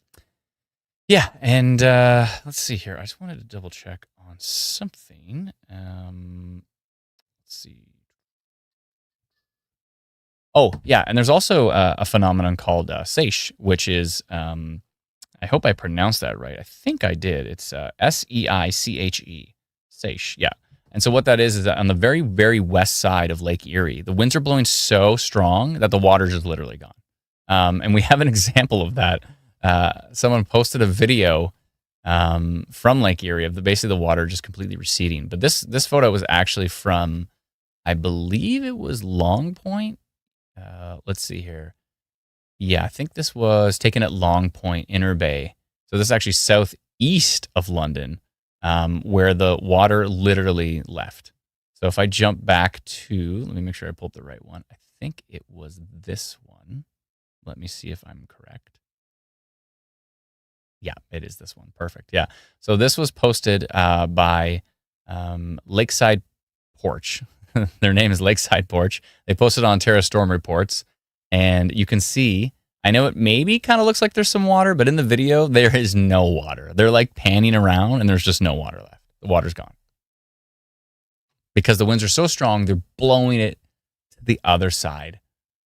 [SPEAKER 2] let's see here. I just wanted to double check on something. Let's see. Oh, yeah, and there's also a phenomenon called seiche, which is, I hope I pronounced that right. I think I did. It's Seiche. Seiche, yeah. And so what that is that on the very, very west side of Lake Erie, the winds are blowing so strong that the water's just literally gone. And we have an example of that. Someone posted a video from Lake Erie of basically the water just completely receding. But this photo was actually from, I believe it was Long Point. Let's see here. Yeah, I think this was taken at Long Point, Inner Bay. So this is actually southeast of London, where the water literally left. So if I jump back to, let me make sure I pulled the right one. I think it was this one. Let me see if I'm correct. Yeah, it is this one. Perfect. Yeah. So this was posted by Lakeside Porch. Their name is Lakeside Porch. They posted on Ontario Storm Reports, and you can see, I know it maybe kind of looks like there's some water, but in the video, there is no water. They're like panning around, and there's just no water left. The water's gone. Because the winds are so strong, they're blowing it to the other side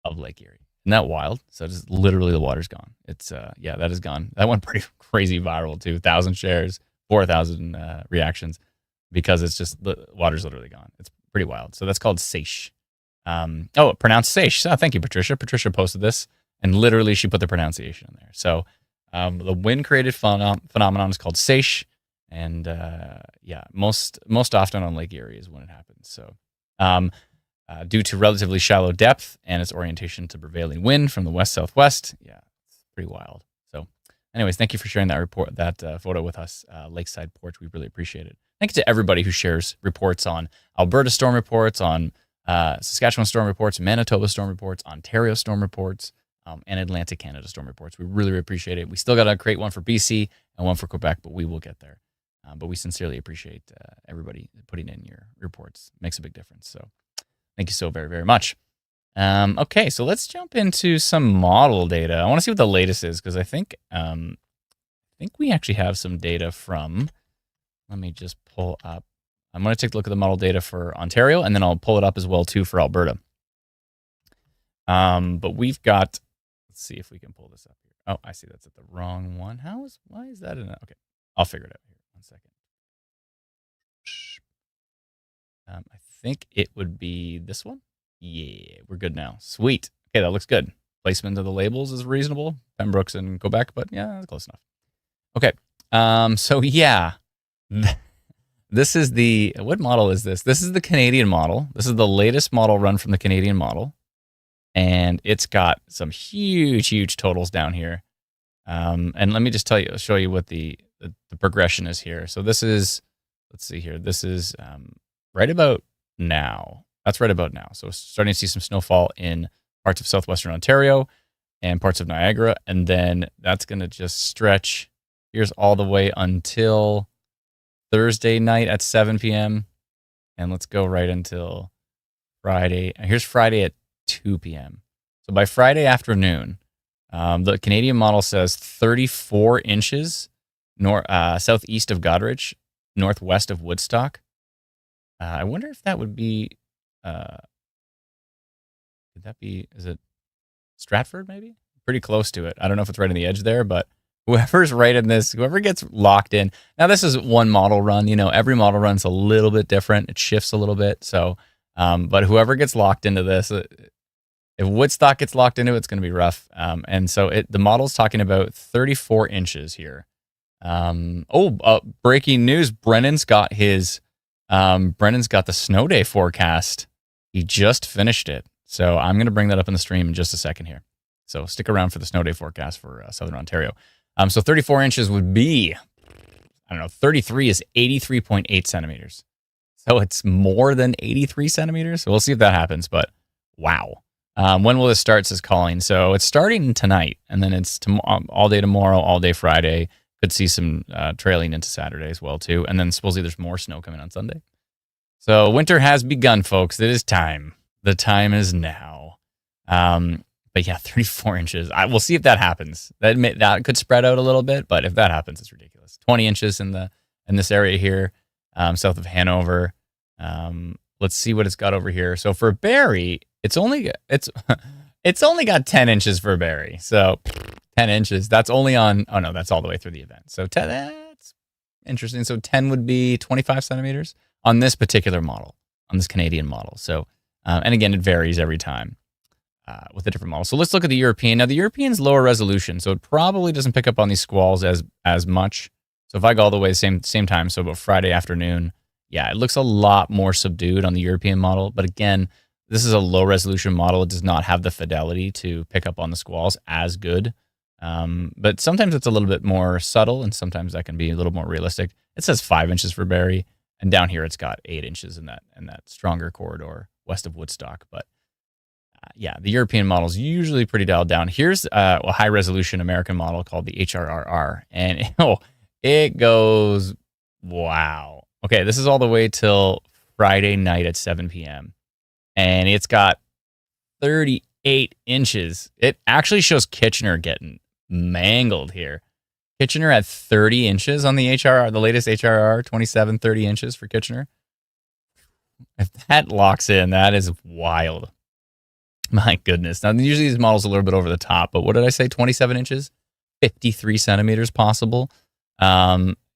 [SPEAKER 2] of Lake Erie. Isn't that wild? So just literally the water's gone. It's, yeah, that is gone. That went pretty crazy viral too. 1,000 shares, 4,000 reactions, because it's just, the water's literally gone. It's pretty wild. So that's called seiche. Pronounced seiche. Oh, thank you, Patricia. Patricia posted this, and literally she put the pronunciation in there. So the wind-created phenomenon is called seiche, and yeah, most often on Lake Erie is when it happens. So due to relatively shallow depth and its orientation to prevailing wind from the west-southwest, yeah, it's pretty wild. So anyways, thank you for sharing that photo with us, Lakeside Porch. We really appreciate it. Thank you to everybody who shares reports on Alberta storm reports, on Saskatchewan storm reports, Manitoba storm reports, Ontario storm reports, and Atlantic Canada storm reports. We really appreciate it. We still got to create one for BC and one for Quebec, but we will get there. But we sincerely appreciate everybody putting in your reports. It makes a big difference. So thank you so very, very much. Okay, so let's jump into some model data. I want to see what the latest is, because I think we actually have some data from, let me just pull up. I'm going to take a look at the model data for Ontario, and then I'll pull it up as well, too, for Alberta. But we've got, let's see if we can pull this up here. Oh, I see that's at the wrong one. Why is that in it? Okay, I'll figure it out here. 1 second. I think it would be this one. Yeah, we're good now. Sweet. Okay, that looks good. Placement of the labels is reasonable. Pembroke's in Quebec, but yeah, that's close enough. Okay, so yeah. This is what model is this? This is the Canadian model. This is the latest model run from the Canadian model. And it's got some huge, huge totals down here. And let me just show you what the progression is here. So this is, let's see here. This is right about now. That's right about now. So starting to see some snowfall in parts of southwestern Ontario and parts of Niagara. And then that's going to just stretch. Here's all the way until Thursday night at 7 p.m. And let's go right until Friday. Here's Friday at 2 p.m. So by Friday afternoon, the Canadian model says 34 inches southeast of Goderich, northwest of Woodstock. I wonder if that would be, is it Stratford maybe? Pretty close to it. I don't know if it's right on the edge there, but whoever's right in this, whoever gets locked in. Now, this is one model run. You know, every model run's a little bit different. It shifts a little bit. So, but whoever gets locked into this, if Woodstock gets locked into it, it's going to be rough. And so the model's talking about 34 inches here. Breaking news. Brennan's got the snow day forecast. He just finished it. So I'm going to bring that up in the stream in just a second here. So stick around for the snow day forecast for Southern Ontario. So 34 inches would be, 33 is 83.8 centimeters. So it's more than 83 centimeters. So we'll see if that happens, but wow. When will this start, says calling? So it's starting tonight, and then it's all day tomorrow, all day Friday. Could see some trailing into Saturday as well, too. And then supposedly there's more snow coming on Sunday. So winter has begun, folks. It is time. The time is now. But yeah, 34 inches. We'll see if that happens. That could spread out a little bit, but if that happens, it's ridiculous. 20 inches in this area here, south of Hanover. Let's see what it's got over here. So for Barrie, it's only it's only got 10 inches for Barry. So 10 inches. That's only on. Oh no, that's all the way through the event. So 10. That's interesting. So 10 would be 25 centimeters on this particular model, on this Canadian model. So and again, it varies every time with the different models. So let's look at the European. Now the European's lower resolution, so it probably doesn't pick up on these squalls as much. So if I go all the way same time, so about Friday afternoon, yeah, it looks a lot more subdued on the European model. But again, this is a low resolution model. It does not have the fidelity to pick up on the squalls as good. But sometimes it's a little bit more subtle, and sometimes that can be a little more realistic. It says 5 inches for Barrie, and down here it's got 8 inches in that stronger corridor west of Woodstock. But yeah, the European model is usually pretty dialed down. Here's a high resolution American model called the HRRR, and it goes, wow. Okay, this is all the way till Friday night at 7 p.m. And it's got 38 inches. It actually shows Kitchener getting mangled here. Kitchener at 30 inches on the HRR, the latest HRR, 27, 30 inches for Kitchener. If that locks in, that is wild. My goodness. Now, usually these models are a little bit over the top, but what did I say? 27 inches? 53 centimeters possible.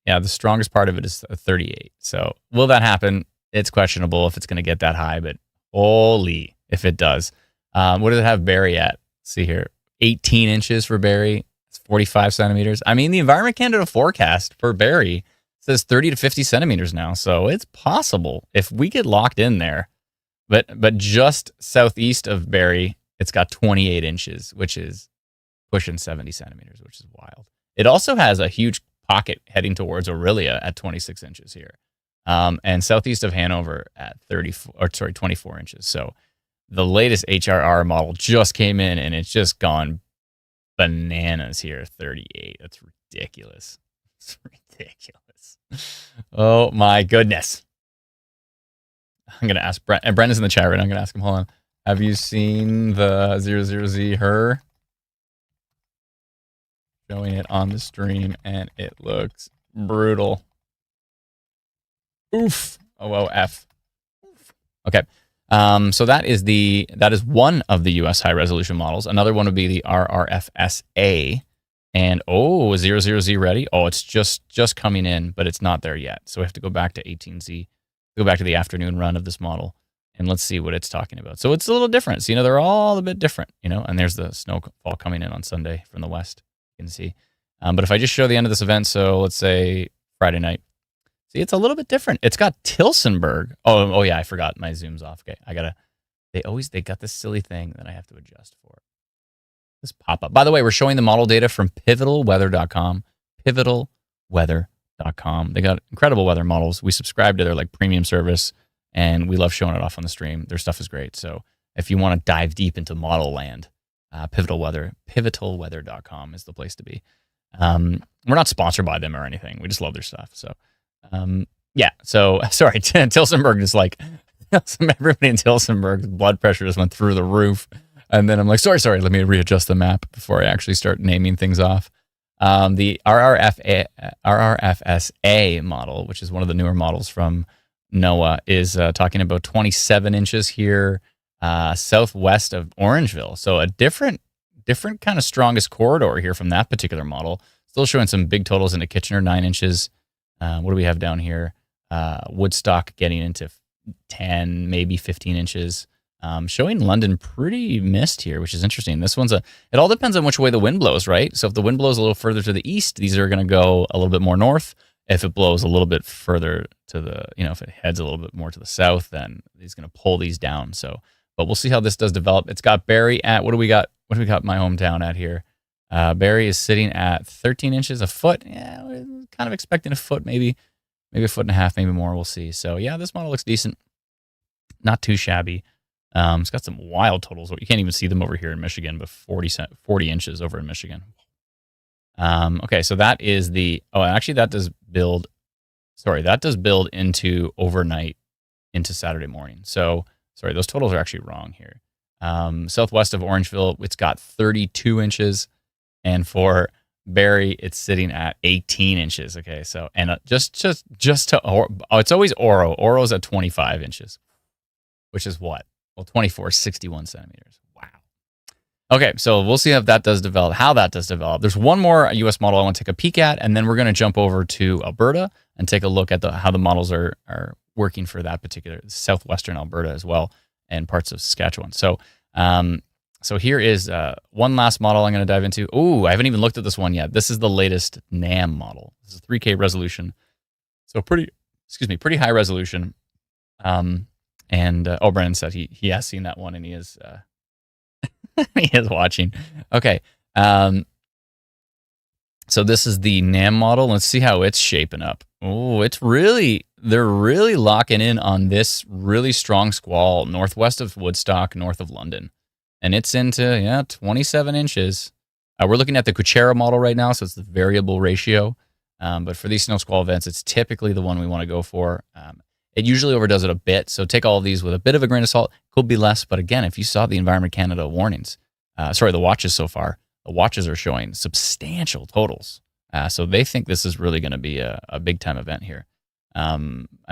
[SPEAKER 2] Yeah, the strongest part of it is 38. So will that happen? It's questionable if it's going to get that high, but holy, if it does. What does it have Barrie at? Let's see here. 18 inches for Barrie. It's 45 centimeters. I mean, the Environment Canada forecast for Barrie says 30 to 50 centimeters now. So it's possible if we get locked in there. But just southeast of Barrie, it's got 28 inches, which is pushing 70 centimeters, which is wild. It also has a huge pocket heading towards Orillia at 26 inches here. And southeast of Hanover at 24 inches. So the latest HRR model just came in, and it's just gone bananas here, 38. That's ridiculous. It's ridiculous. Oh, my goodness. I'm going to ask Brent, and Brent is in the chat right now. I'm going to ask him, hold on. Have you seen the 00Z her? Showing it on the stream, and it looks brutal. Oof. OOF. Okay. So that is one of the US high resolution models. Another one would be the RRFSA. And 00Z ready. Oh, it's just coming in, but it's not there yet. So we have to go back to 18Z, go back to the afternoon run of this model, and let's see what it's talking about. So it's a little different. So, they're all a bit different, and there's the snowfall coming in on Sunday from the west. You can see. But if I just show the end of this event, so let's say Friday night, see, it's a little bit different. It's got Tilsonburg. Oh yeah, I forgot my zoom's off. Okay, they got this silly thing that I have to adjust for. This pop up. By the way, we're showing the model data from pivotalweather.com. Pivotalweather.com. They got incredible weather models. We subscribe to their premium service, and we love showing it off on the stream. Their stuff is great. So if you want to dive deep into model land, pivotalweather.com is the place to be. We're not sponsored by them or anything. We just love their stuff. So yeah. So sorry, Tilsonburg is everybody in Tilsonburg's blood pressure just went through the roof. And then I'm like, sorry, let me readjust the map before I actually start naming things off. The RRFSA model, which is one of the newer models from NOAA, is talking about 27 inches here, southwest of Orangeville. So a different kind of strongest corridor here from that particular model. Still showing some big totals into Kitchener, 9 inches. What do we have down here? Woodstock getting into 10, maybe 15 inches. Showing London pretty missed here, which is interesting. This one's it all depends on which way the wind blows, right? So if the wind blows a little further to the east, these are going to go a little bit more north. If it blows a little bit further to the, if it heads a little bit more to the south, then he's going to pull these down. So, but we'll see how this does develop. It's got Barrie at, what do we got my hometown at here? Barrie is sitting at 13 inches, a foot. Yeah, we're kind of expecting a foot, maybe a foot and a half, maybe more. We'll see. So yeah, this model looks decent. Not too shabby. It's got some wild totals. You can't even see them over here in Michigan, but 40 inches over in Michigan. Okay, so that is that does build into overnight into Saturday morning. So, sorry, those totals are actually wrong here. Southwest of Orangeville, it's got 32 inches. And for Barrie, it's sitting at 18 inches. Okay, so, and it's always Oro. Oro's at 25 inches, which is what? Well, 24, 61 centimeters. Wow. Okay, so we'll see if that does develop, how that does develop. There's one more U.S. model I want to take a peek at, and then we're going to jump over to Alberta and take a look at how the models are working for that particular southwestern Alberta as well, and parts of Saskatchewan. So, so here is one last model I'm going to dive into. Oh, I haven't even looked at this one yet. This is the latest NAM model. This is 3K resolution, so pretty high resolution. And Brennan said he has seen that one, and he is he is watching. Okay, so this is the NAM model. Let's see how it's shaping up. Oh, they're really locking in on this really strong squall northwest of Woodstock, north of London. And it's into, 27 inches. We're looking at the Kuchera model right now, so it's the variable ratio. But for these snow squall events, it's typically the one we want to go for. It usually overdoes it a bit, so take all of these with a bit of a grain of salt. Could be less, but again, if you saw the Environment Canada warnings, the watches so far, the watches are showing substantial totals. So they think this is really going to be a big-time event here. I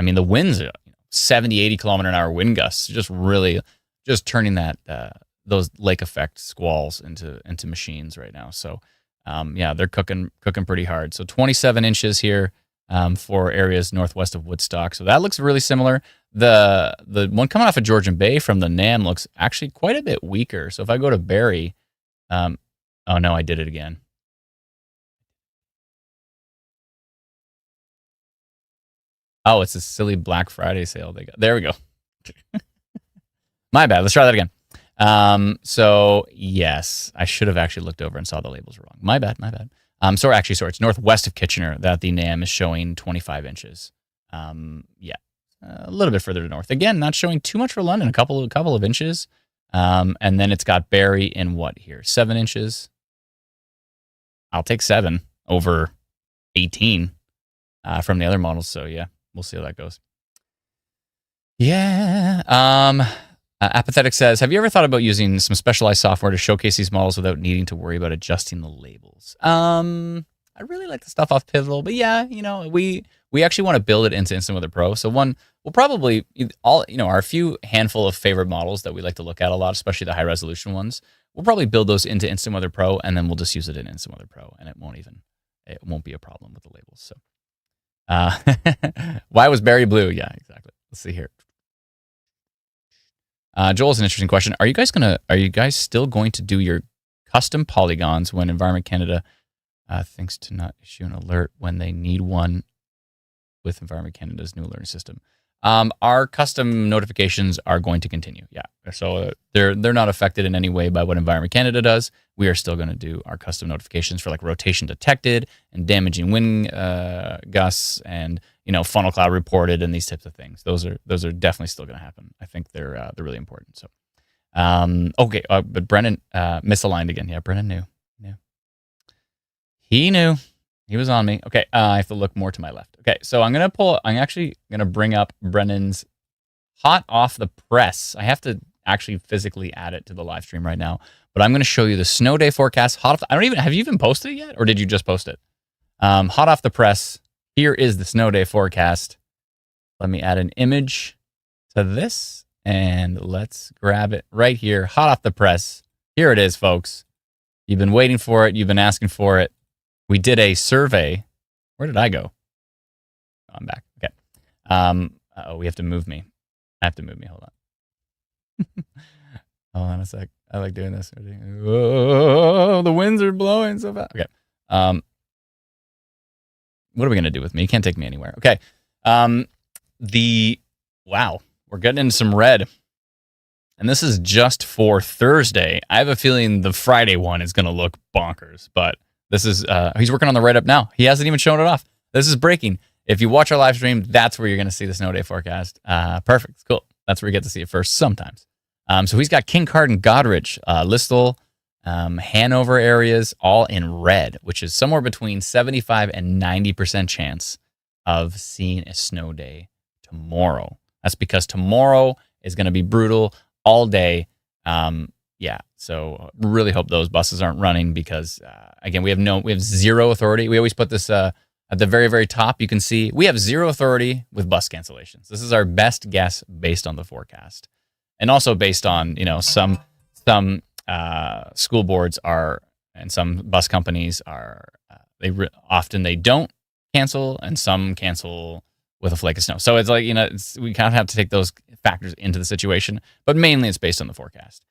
[SPEAKER 2] mean, the winds are 70, 80 kilometer an hour wind gusts, just turning those lake effect squalls into machines right now. So, they're cooking pretty hard. So 27 inches here for areas northwest of Woodstock. So that looks really similar. The one coming off of Georgian Bay from the NAM looks actually quite a bit weaker. So if I go to Barrie, oh no, I did it again. Oh, it's a silly Black Friday sale they got. There we go. My bad. Let's try that again. So yes, I should have actually looked over and saw the labels were wrong. My bad. Sorry, it's northwest of Kitchener that the NAM is showing 25 inches. A little bit further to north. Again, not showing too much for London, a couple of inches. And then it's got Barrie in what here? 7 inches. I'll take 7 over 18 from the other models. So yeah, we'll see how that goes. Yeah. Apathetic says, have you ever thought about using some specialized software to showcase these models without needing to worry about adjusting the labels? I really like the stuff off Pivotal, but yeah, we actually want to build it into Instant Weather Pro. So we'll probably our few handful of favorite models that we like to look at a lot, especially the high resolution ones. We'll probably build those into Instant Weather Pro, and then we'll just use it in Instant Weather Pro, and it won't be a problem with the labels. So, why was Barrie blue? Yeah, exactly. Let's see here. Joel's an interesting question. Are you guys still going to do your custom polygons when Environment Canada thinks to not issue an alert when they need one with Environment Canada's new alerting system? Our custom notifications are going to continue. Yeah. So they're not affected in any way by what Environment Canada does. We are still going to do our custom notifications for like rotation detected and damaging wind gusts and funnel cloud reported and these types of things. Those are definitely still going to happen. I think they're really important. So okay, but Brennan misaligned again. Yeah, Brennan knew. He knew. He was on me. Okay, I have to look more to my left. Okay, so I'm actually gonna bring up Brennan's hot off the press. I have to actually physically add it to the live stream right now, but I'm gonna show you the snow day forecast. Have you even posted it yet, or did you just post it? Hot off the press. Here is the snow day forecast. Let me add an image to this, and let's grab it right here. Hot off the press. Here it is, folks. You've been waiting for it. You've been asking for it. We did a survey. Where did I go? Oh, I'm back. Okay. We have to move me. I have to move me. Hold on. Hold on a sec. I like doing this. Oh, the winds are blowing so fast. Okay. What are we going to do with me? You can't take me anywhere. Okay. Wow. We're getting into some red. And this is just for Thursday. I have a feeling the Friday one is going to look bonkers, but this is, he's working on the write-up now. He hasn't even shown it off. This is breaking. If you watch our live stream, that's where you're going to see the snow day forecast. Perfect. Cool. That's where you get to see it first sometimes. So he's got Kincardine, Goderich, Listowel, Hanover areas all in red, which is somewhere between 75 and 90% chance of seeing a snow day tomorrow. That's because tomorrow is going to be brutal all day. So really hope those buses aren't running because, again, we have zero authority. We always put this at the very, very top. You can see we have zero authority with bus cancellations. This is our best guess based on the forecast. and also based on some school boards are and some bus companies are often they don't cancel, and some cancel with a flake of snow. So it's like we kind of have to take those factors into the situation, but mainly it's based on the forecast.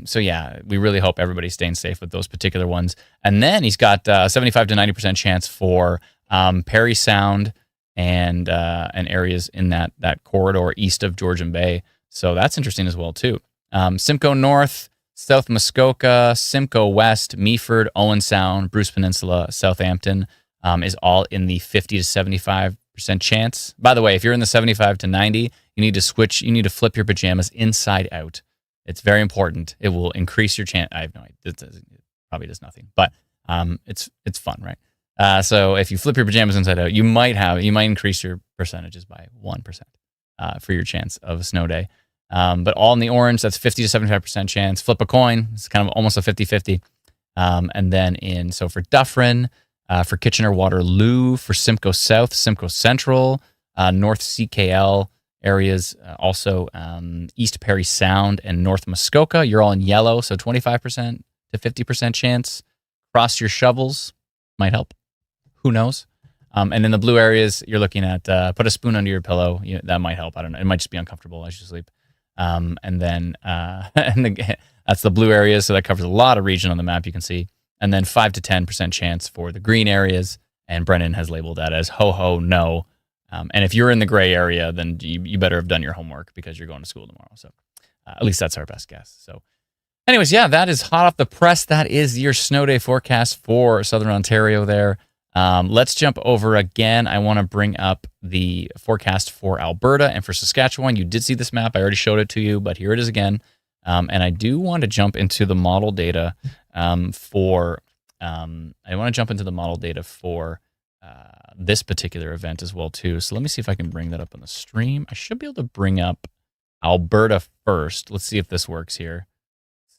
[SPEAKER 2] So yeah, we really hope everybody's staying safe with those particular ones. And then he's got 75 to 90% chance for Perry Sound and areas in that corridor east of Georgian Bay. So that's interesting as well too. Simcoe North, South Muskoka, Simcoe West, Meaford, Owen Sound, Bruce Peninsula, Southampton is all in the 50 to 75% chance. By the way, if you're in the 75 to 90, you need to switch. You need to flip your pajamas inside out. It's very important. It will increase your chance. I have no idea. It probably does nothing, but it's fun, right? So if you flip your pajamas inside out, you might increase your percentages by 1% for your chance of a snow day. But all in the orange, that's 50 to 75% chance. Flip a coin, it's kind of almost a 50-50. And then for Dufferin, for Kitchener-Waterloo, for Simcoe South, Simcoe Central, North CKL areas, also East Perry Sound and North Muskoka, you're all in yellow, so 25% to 50% chance. Cross your shovels, might help. Who knows? And in the blue areas, you're looking at put a spoon under your pillow. That might help. I don't know. It might just be uncomfortable as you sleep. And then that's the blue areas, so that covers a lot of region on the map you can see. And then 5 to 10% chance for the green areas, and Brennan has labeled that as ho no. And if you're in the gray area, then you better have done your homework because you're going to school tomorrow. So at least that's our best guess. So anyways, yeah, that is hot off the press. That is your snow day forecast for Southern Ontario there. Let's jump over again. I want to bring up the forecast for Alberta and for Saskatchewan. You did see this map. I already showed it to you, but here it is again. And I do want to jump into the model data for this particular event as well too. So let me see if I can bring that up on the stream. I should be able to bring up Alberta first. Let's see if this works here.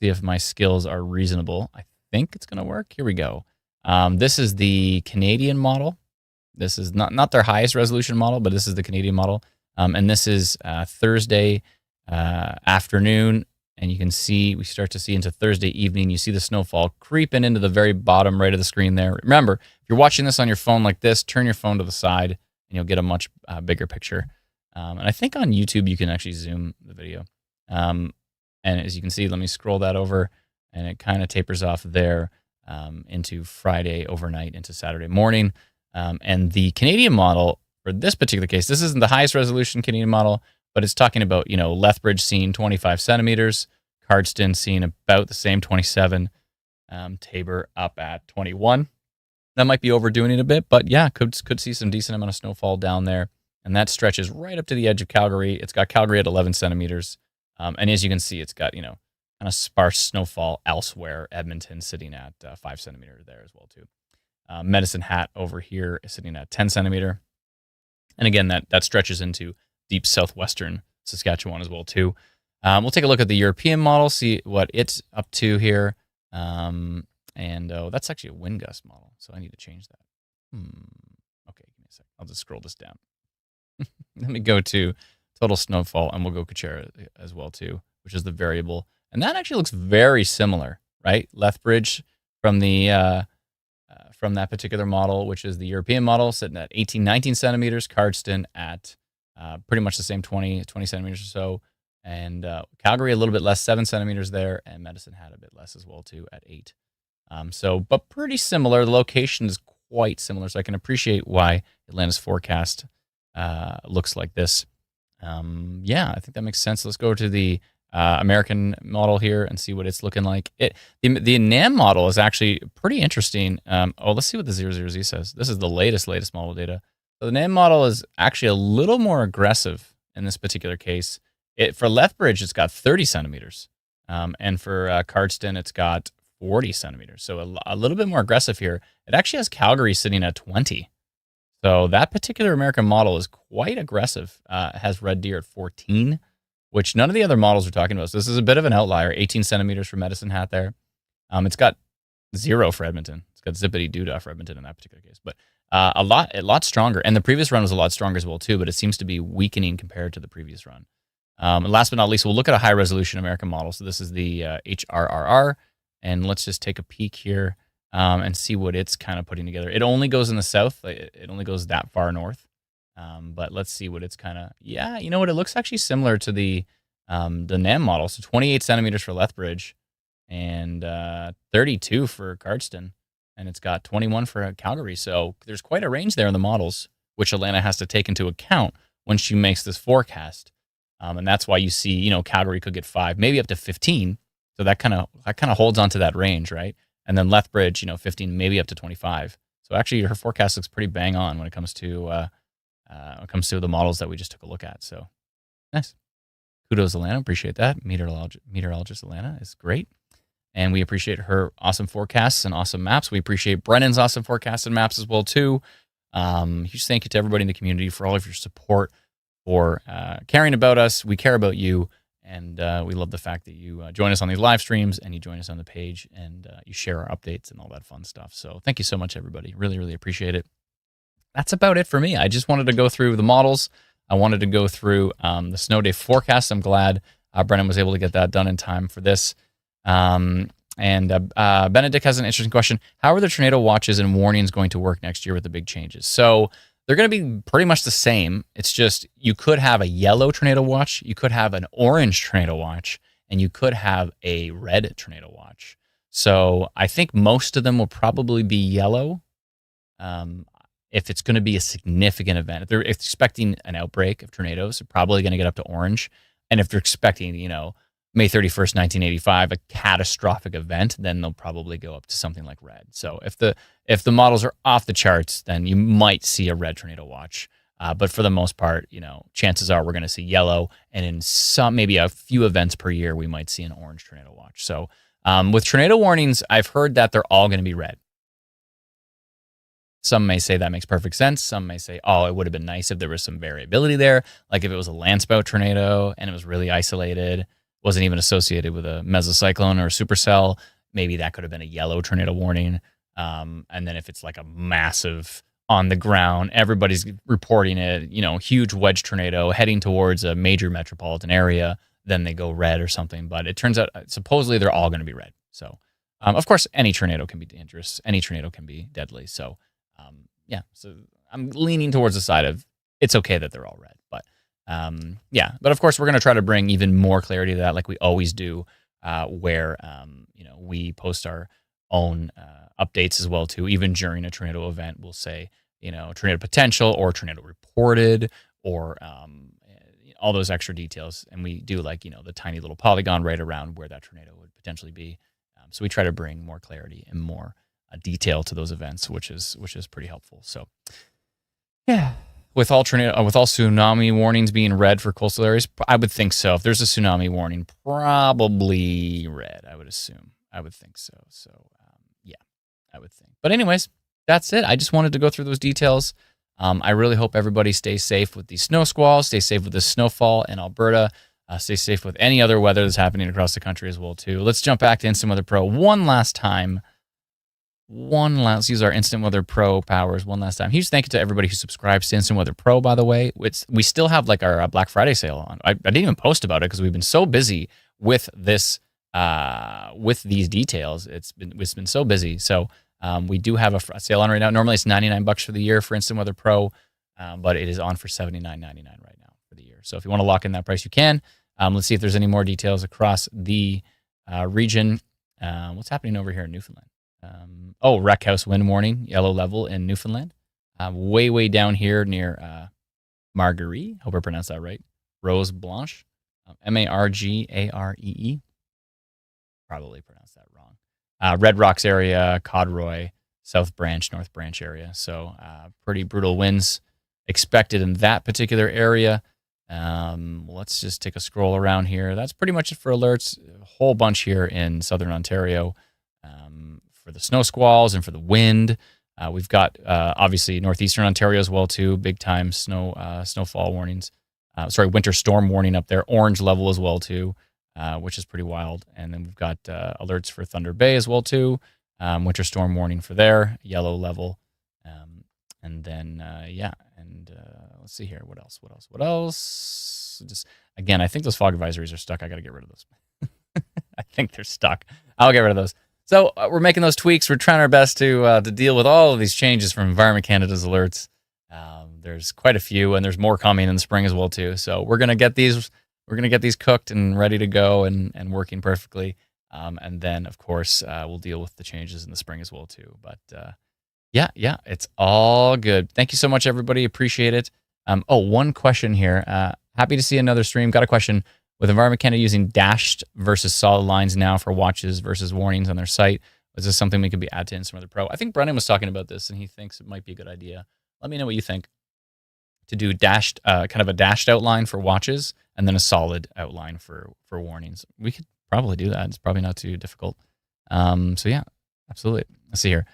[SPEAKER 2] See if my skills are reasonable. I think it's going to work. Here we go. This is the Canadian model. This is not their highest resolution model, but this is the Canadian model. And this is Thursday afternoon. And you can see, we start to see into Thursday evening, you see the snowfall creeping into the very bottom right of the screen there. Remember, if you're watching this on your phone like this, turn your phone to the side and you'll get a much bigger picture. And I think on YouTube, you can actually zoom the video. And as you can see, let me scroll that over, and it kind of tapers off there into Friday overnight into Saturday morning. And the Canadian model, for this particular case, this isn't the highest resolution Canadian model, but it's talking about, Lethbridge seeing 25 centimeters, Cardston seeing about the same 27, Tabor up at 21. That might be overdoing it a bit, but yeah, could see some decent amount of snowfall down there. And that stretches right up to the edge of Calgary. It's got Calgary at 11 centimeters. And as you can see, it's got, kind of sparse snowfall elsewhere. Edmonton sitting at 5 centimeters there as well too. Medicine Hat over here is sitting at 10 centimeter. And again, that stretches into deep southwestern Saskatchewan as well too. We'll take a look at the European model, see what it's up to here. That's actually a wind gust model, so I need to change that. Okay, give me a sec. I'll just scroll this down. Let me go to total snowfall, and we'll go Kachera as well too, which is the variable. And that actually looks very similar, right? Lethbridge from from that particular model, which is the European model, sitting at 18, 19 centimeters. Cardston at pretty much the same 20 centimeters or so. And Calgary a little bit less, 7 centimeters there. And Medicine Hat a bit less as well too at 8. But pretty similar. The location is quite similar. So I can appreciate why Atlanta's forecast looks like this. Yeah, I think that makes sense. Let's go to the American model here and see what it's looking like. The NAM model is actually pretty interesting. Let's see what the 00Z says. This is the latest model data. So the NAM model is actually a little more aggressive in this particular case. For Lethbridge, it's got 30 centimeters. And for Cardston, it's got 40 centimeters. So a little bit more aggressive here. It actually has Calgary sitting at 20. So that particular American model is quite aggressive. It has Red Deer at 14, which none of the other models are talking about. So this is a bit of an outlier. 18 centimeters for Medicine Hat there. It's got 0 for Edmonton. It's got zippity doodah for Edmonton in that particular case. But a lot stronger. And the previous run was a lot stronger as well too, but it seems to be weakening compared to the previous run. And last but not least, we'll look at a high-resolution American model. So this is the HRRR, and let's just take a peek here and see what it's kind of putting together. It only goes in the south. It only goes that far north. But let's see what it's kind of, yeah, you know what? It looks actually similar to the NAM model. So 28 centimeters for Lethbridge and 32 for Cardston. And it's got 21 for Calgary. So there's quite a range there in the models, which Alana has to take into account when she makes this forecast. And that's why you see, you know, Calgary could get 5, maybe up to 15. So that kind of holds on to that range, right? And then Lethbridge, you know, 15, maybe up to 25. So actually her forecast looks pretty bang on when it comes to the models that we just took a look at. So nice. Kudos, Alana. Appreciate that. Meteorologist Alana is great. And we appreciate her awesome forecasts and awesome maps. We appreciate Brennan's awesome forecasts and maps as well, too. Huge thank you to everybody in the community for all of your support, for caring about us. We care about you. And we love the fact that you join us on these live streams and you join us on the page and you share our updates and all that fun stuff. So thank you so much, everybody. Really, really appreciate it. That's about it for me. I just wanted to go through the models. I wanted to go through the snow day forecast. I'm glad Brennan was able to get that done in time for this. Benedict has an interesting question. How are the tornado watches and warnings going to work next year with the big changes? So they're going to be pretty much the same. It's just you could have a yellow tornado watch, you could have an orange tornado watch, and you could have a red tornado watch. So I think most of them will probably be yellow. If it's going to be a significant event, if they're expecting an outbreak of tornadoes, they're probably going to get up to orange. And if they're expecting, you know, May 31st, 1985, a catastrophic event, then they'll probably go up to something like red. So if the models are off the charts, then you might see a red tornado watch. But for the most part, you know, chances are we're going to see yellow, and in some, maybe a few events per year, we might see an orange tornado watch. So with tornado warnings, I've heard that they're all going to be red. Some may say that makes perfect sense. Some may say, oh, it would have been nice if there was some variability there. Like if it was a landspout tornado and it was really isolated, wasn't even associated with a mesocyclone or a supercell, maybe that could have been a yellow tornado warning. And then if it's like a massive on the ground, everybody's reporting it, you know, huge wedge tornado heading towards a major metropolitan area, then they go red or something. But it turns out supposedly they're all going to be red. So, of course, any tornado can be dangerous. Any tornado can be deadly. So, yeah, so I'm leaning towards the side of it's okay that they're all red. But yeah, but of course, we're going to try to bring even more clarity to that like we always do, where, you know, we post our own updates as well, too. Even during a tornado event, we'll say, you know, tornado potential or tornado reported or all those extra details. And we do like, you know, the tiny little polygon right around where that tornado would potentially be. So we try to bring more clarity and more detail to those events, which is pretty helpful. So yeah, with all tsunami warnings being red for coastal areas, I would think so. If there's a tsunami warning, probably red, I would assume. I would think so. So yeah, I would think. But anyways, that's it. I just wanted to go through those details. I really hope everybody stays safe with these snow squalls, stay safe with the snowfall in Alberta, stay safe with any other weather that's happening across the country as well too. Let's jump back to Instant Weather Pro one last time. Let's use our Instant Weather Pro powers one last time. Huge thank you to everybody who subscribes to Instant Weather Pro, by the way. We still have like our Black Friday sale on. I didn't even post about it because we've been so busy with this, with these details. It's been so busy. So we do have a sale on right now. Normally it's $99 for the year for Instant Weather Pro, but it is on for $79.99 right now for the year. So if you want to lock in that price, you can. Let's see if there's any more details across the region. What's happening over here in Newfoundland? Wreck house wind warning, yellow level in Newfoundland. Way down here near Marguerite. Hope I pronounced that right. Rose Blanche. Margaree. Probably pronounced that wrong. Red Rocks area, Codroy, South Branch, North Branch area. So pretty brutal winds expected in that particular area. Let's just take a scroll around here. That's pretty much it for alerts. A whole bunch here in Southern Ontario. For the snow squalls and for the wind. We've got, obviously, Northeastern Ontario as well, too. Big time snowfall warnings. Winter storm warning up there. Orange level as well, too, which is pretty wild. And then we've got alerts for Thunder Bay as well, too. Winter storm warning for there, yellow level. And then And let's see here. What else? What else? What else? Just again, I think those fog advisories are stuck. I got to get rid of those. I think they're stuck. I'll get rid of those. So we're making those tweaks. We're trying our best to deal with all of these changes from Environment Canada's alerts. There's quite a few, and there's more coming in the spring as well too. So we're gonna get these. We're gonna get these cooked and ready to go and working perfectly. And then of course we'll deal with the changes in the spring as well too. But yeah, it's all good. Thank you so much, everybody. Appreciate it. One question here. Happy to see another stream. Got a question. With Environment Canada using dashed versus solid lines now for watches versus warnings on their site, is this something we could be add to Instrument Pro? I think Brennan was talking about this, and he thinks it might be a good idea. Let me know what you think. To do dashed, kind of a dashed outline for watches, and then a solid outline for warnings. We could probably do that. It's probably not too difficult. So yeah, absolutely. Let's see here.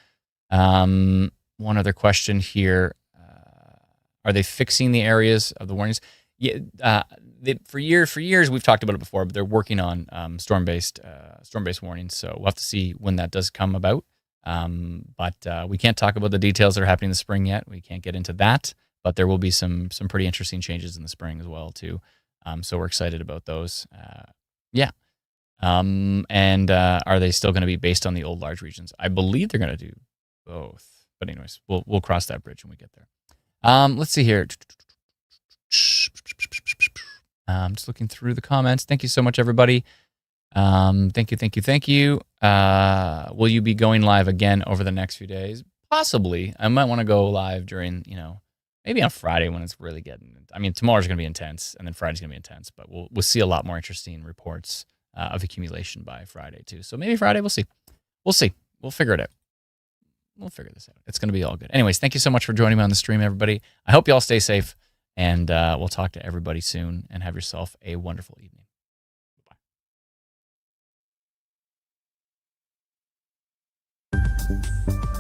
[SPEAKER 2] One other question here. Are they fixing the areas of the warnings? Yeah, for years we've talked about it before, but they're working on storm-based warnings. So we'll have to see when that does come about. But we can't talk about the details that are happening in the spring yet. We can't get into that, but there will be some pretty interesting changes in the spring as well too. So we're excited about those. Yeah. And are they still going to be based on the old large regions? I believe they're going to do both. But anyways, we'll cross that bridge when we get there. Let's see here. Just looking through the comments. Thank you so much, everybody. Thank you. Will you be going live again over the next few days? Possibly. I might want to go live during, maybe on Friday when it's really getting. I mean, tomorrow's going to be intense, and then Friday's going to be intense. But we'll see a lot more interesting reports of accumulation by Friday too. So maybe Friday. We'll see. We'll figure it out. We'll figure this out. It's going to be all good. Anyways, thank you so much for joining me on the stream, everybody. I hope you all stay safe, and we'll talk to everybody soon, and have yourself a wonderful evening. Bye.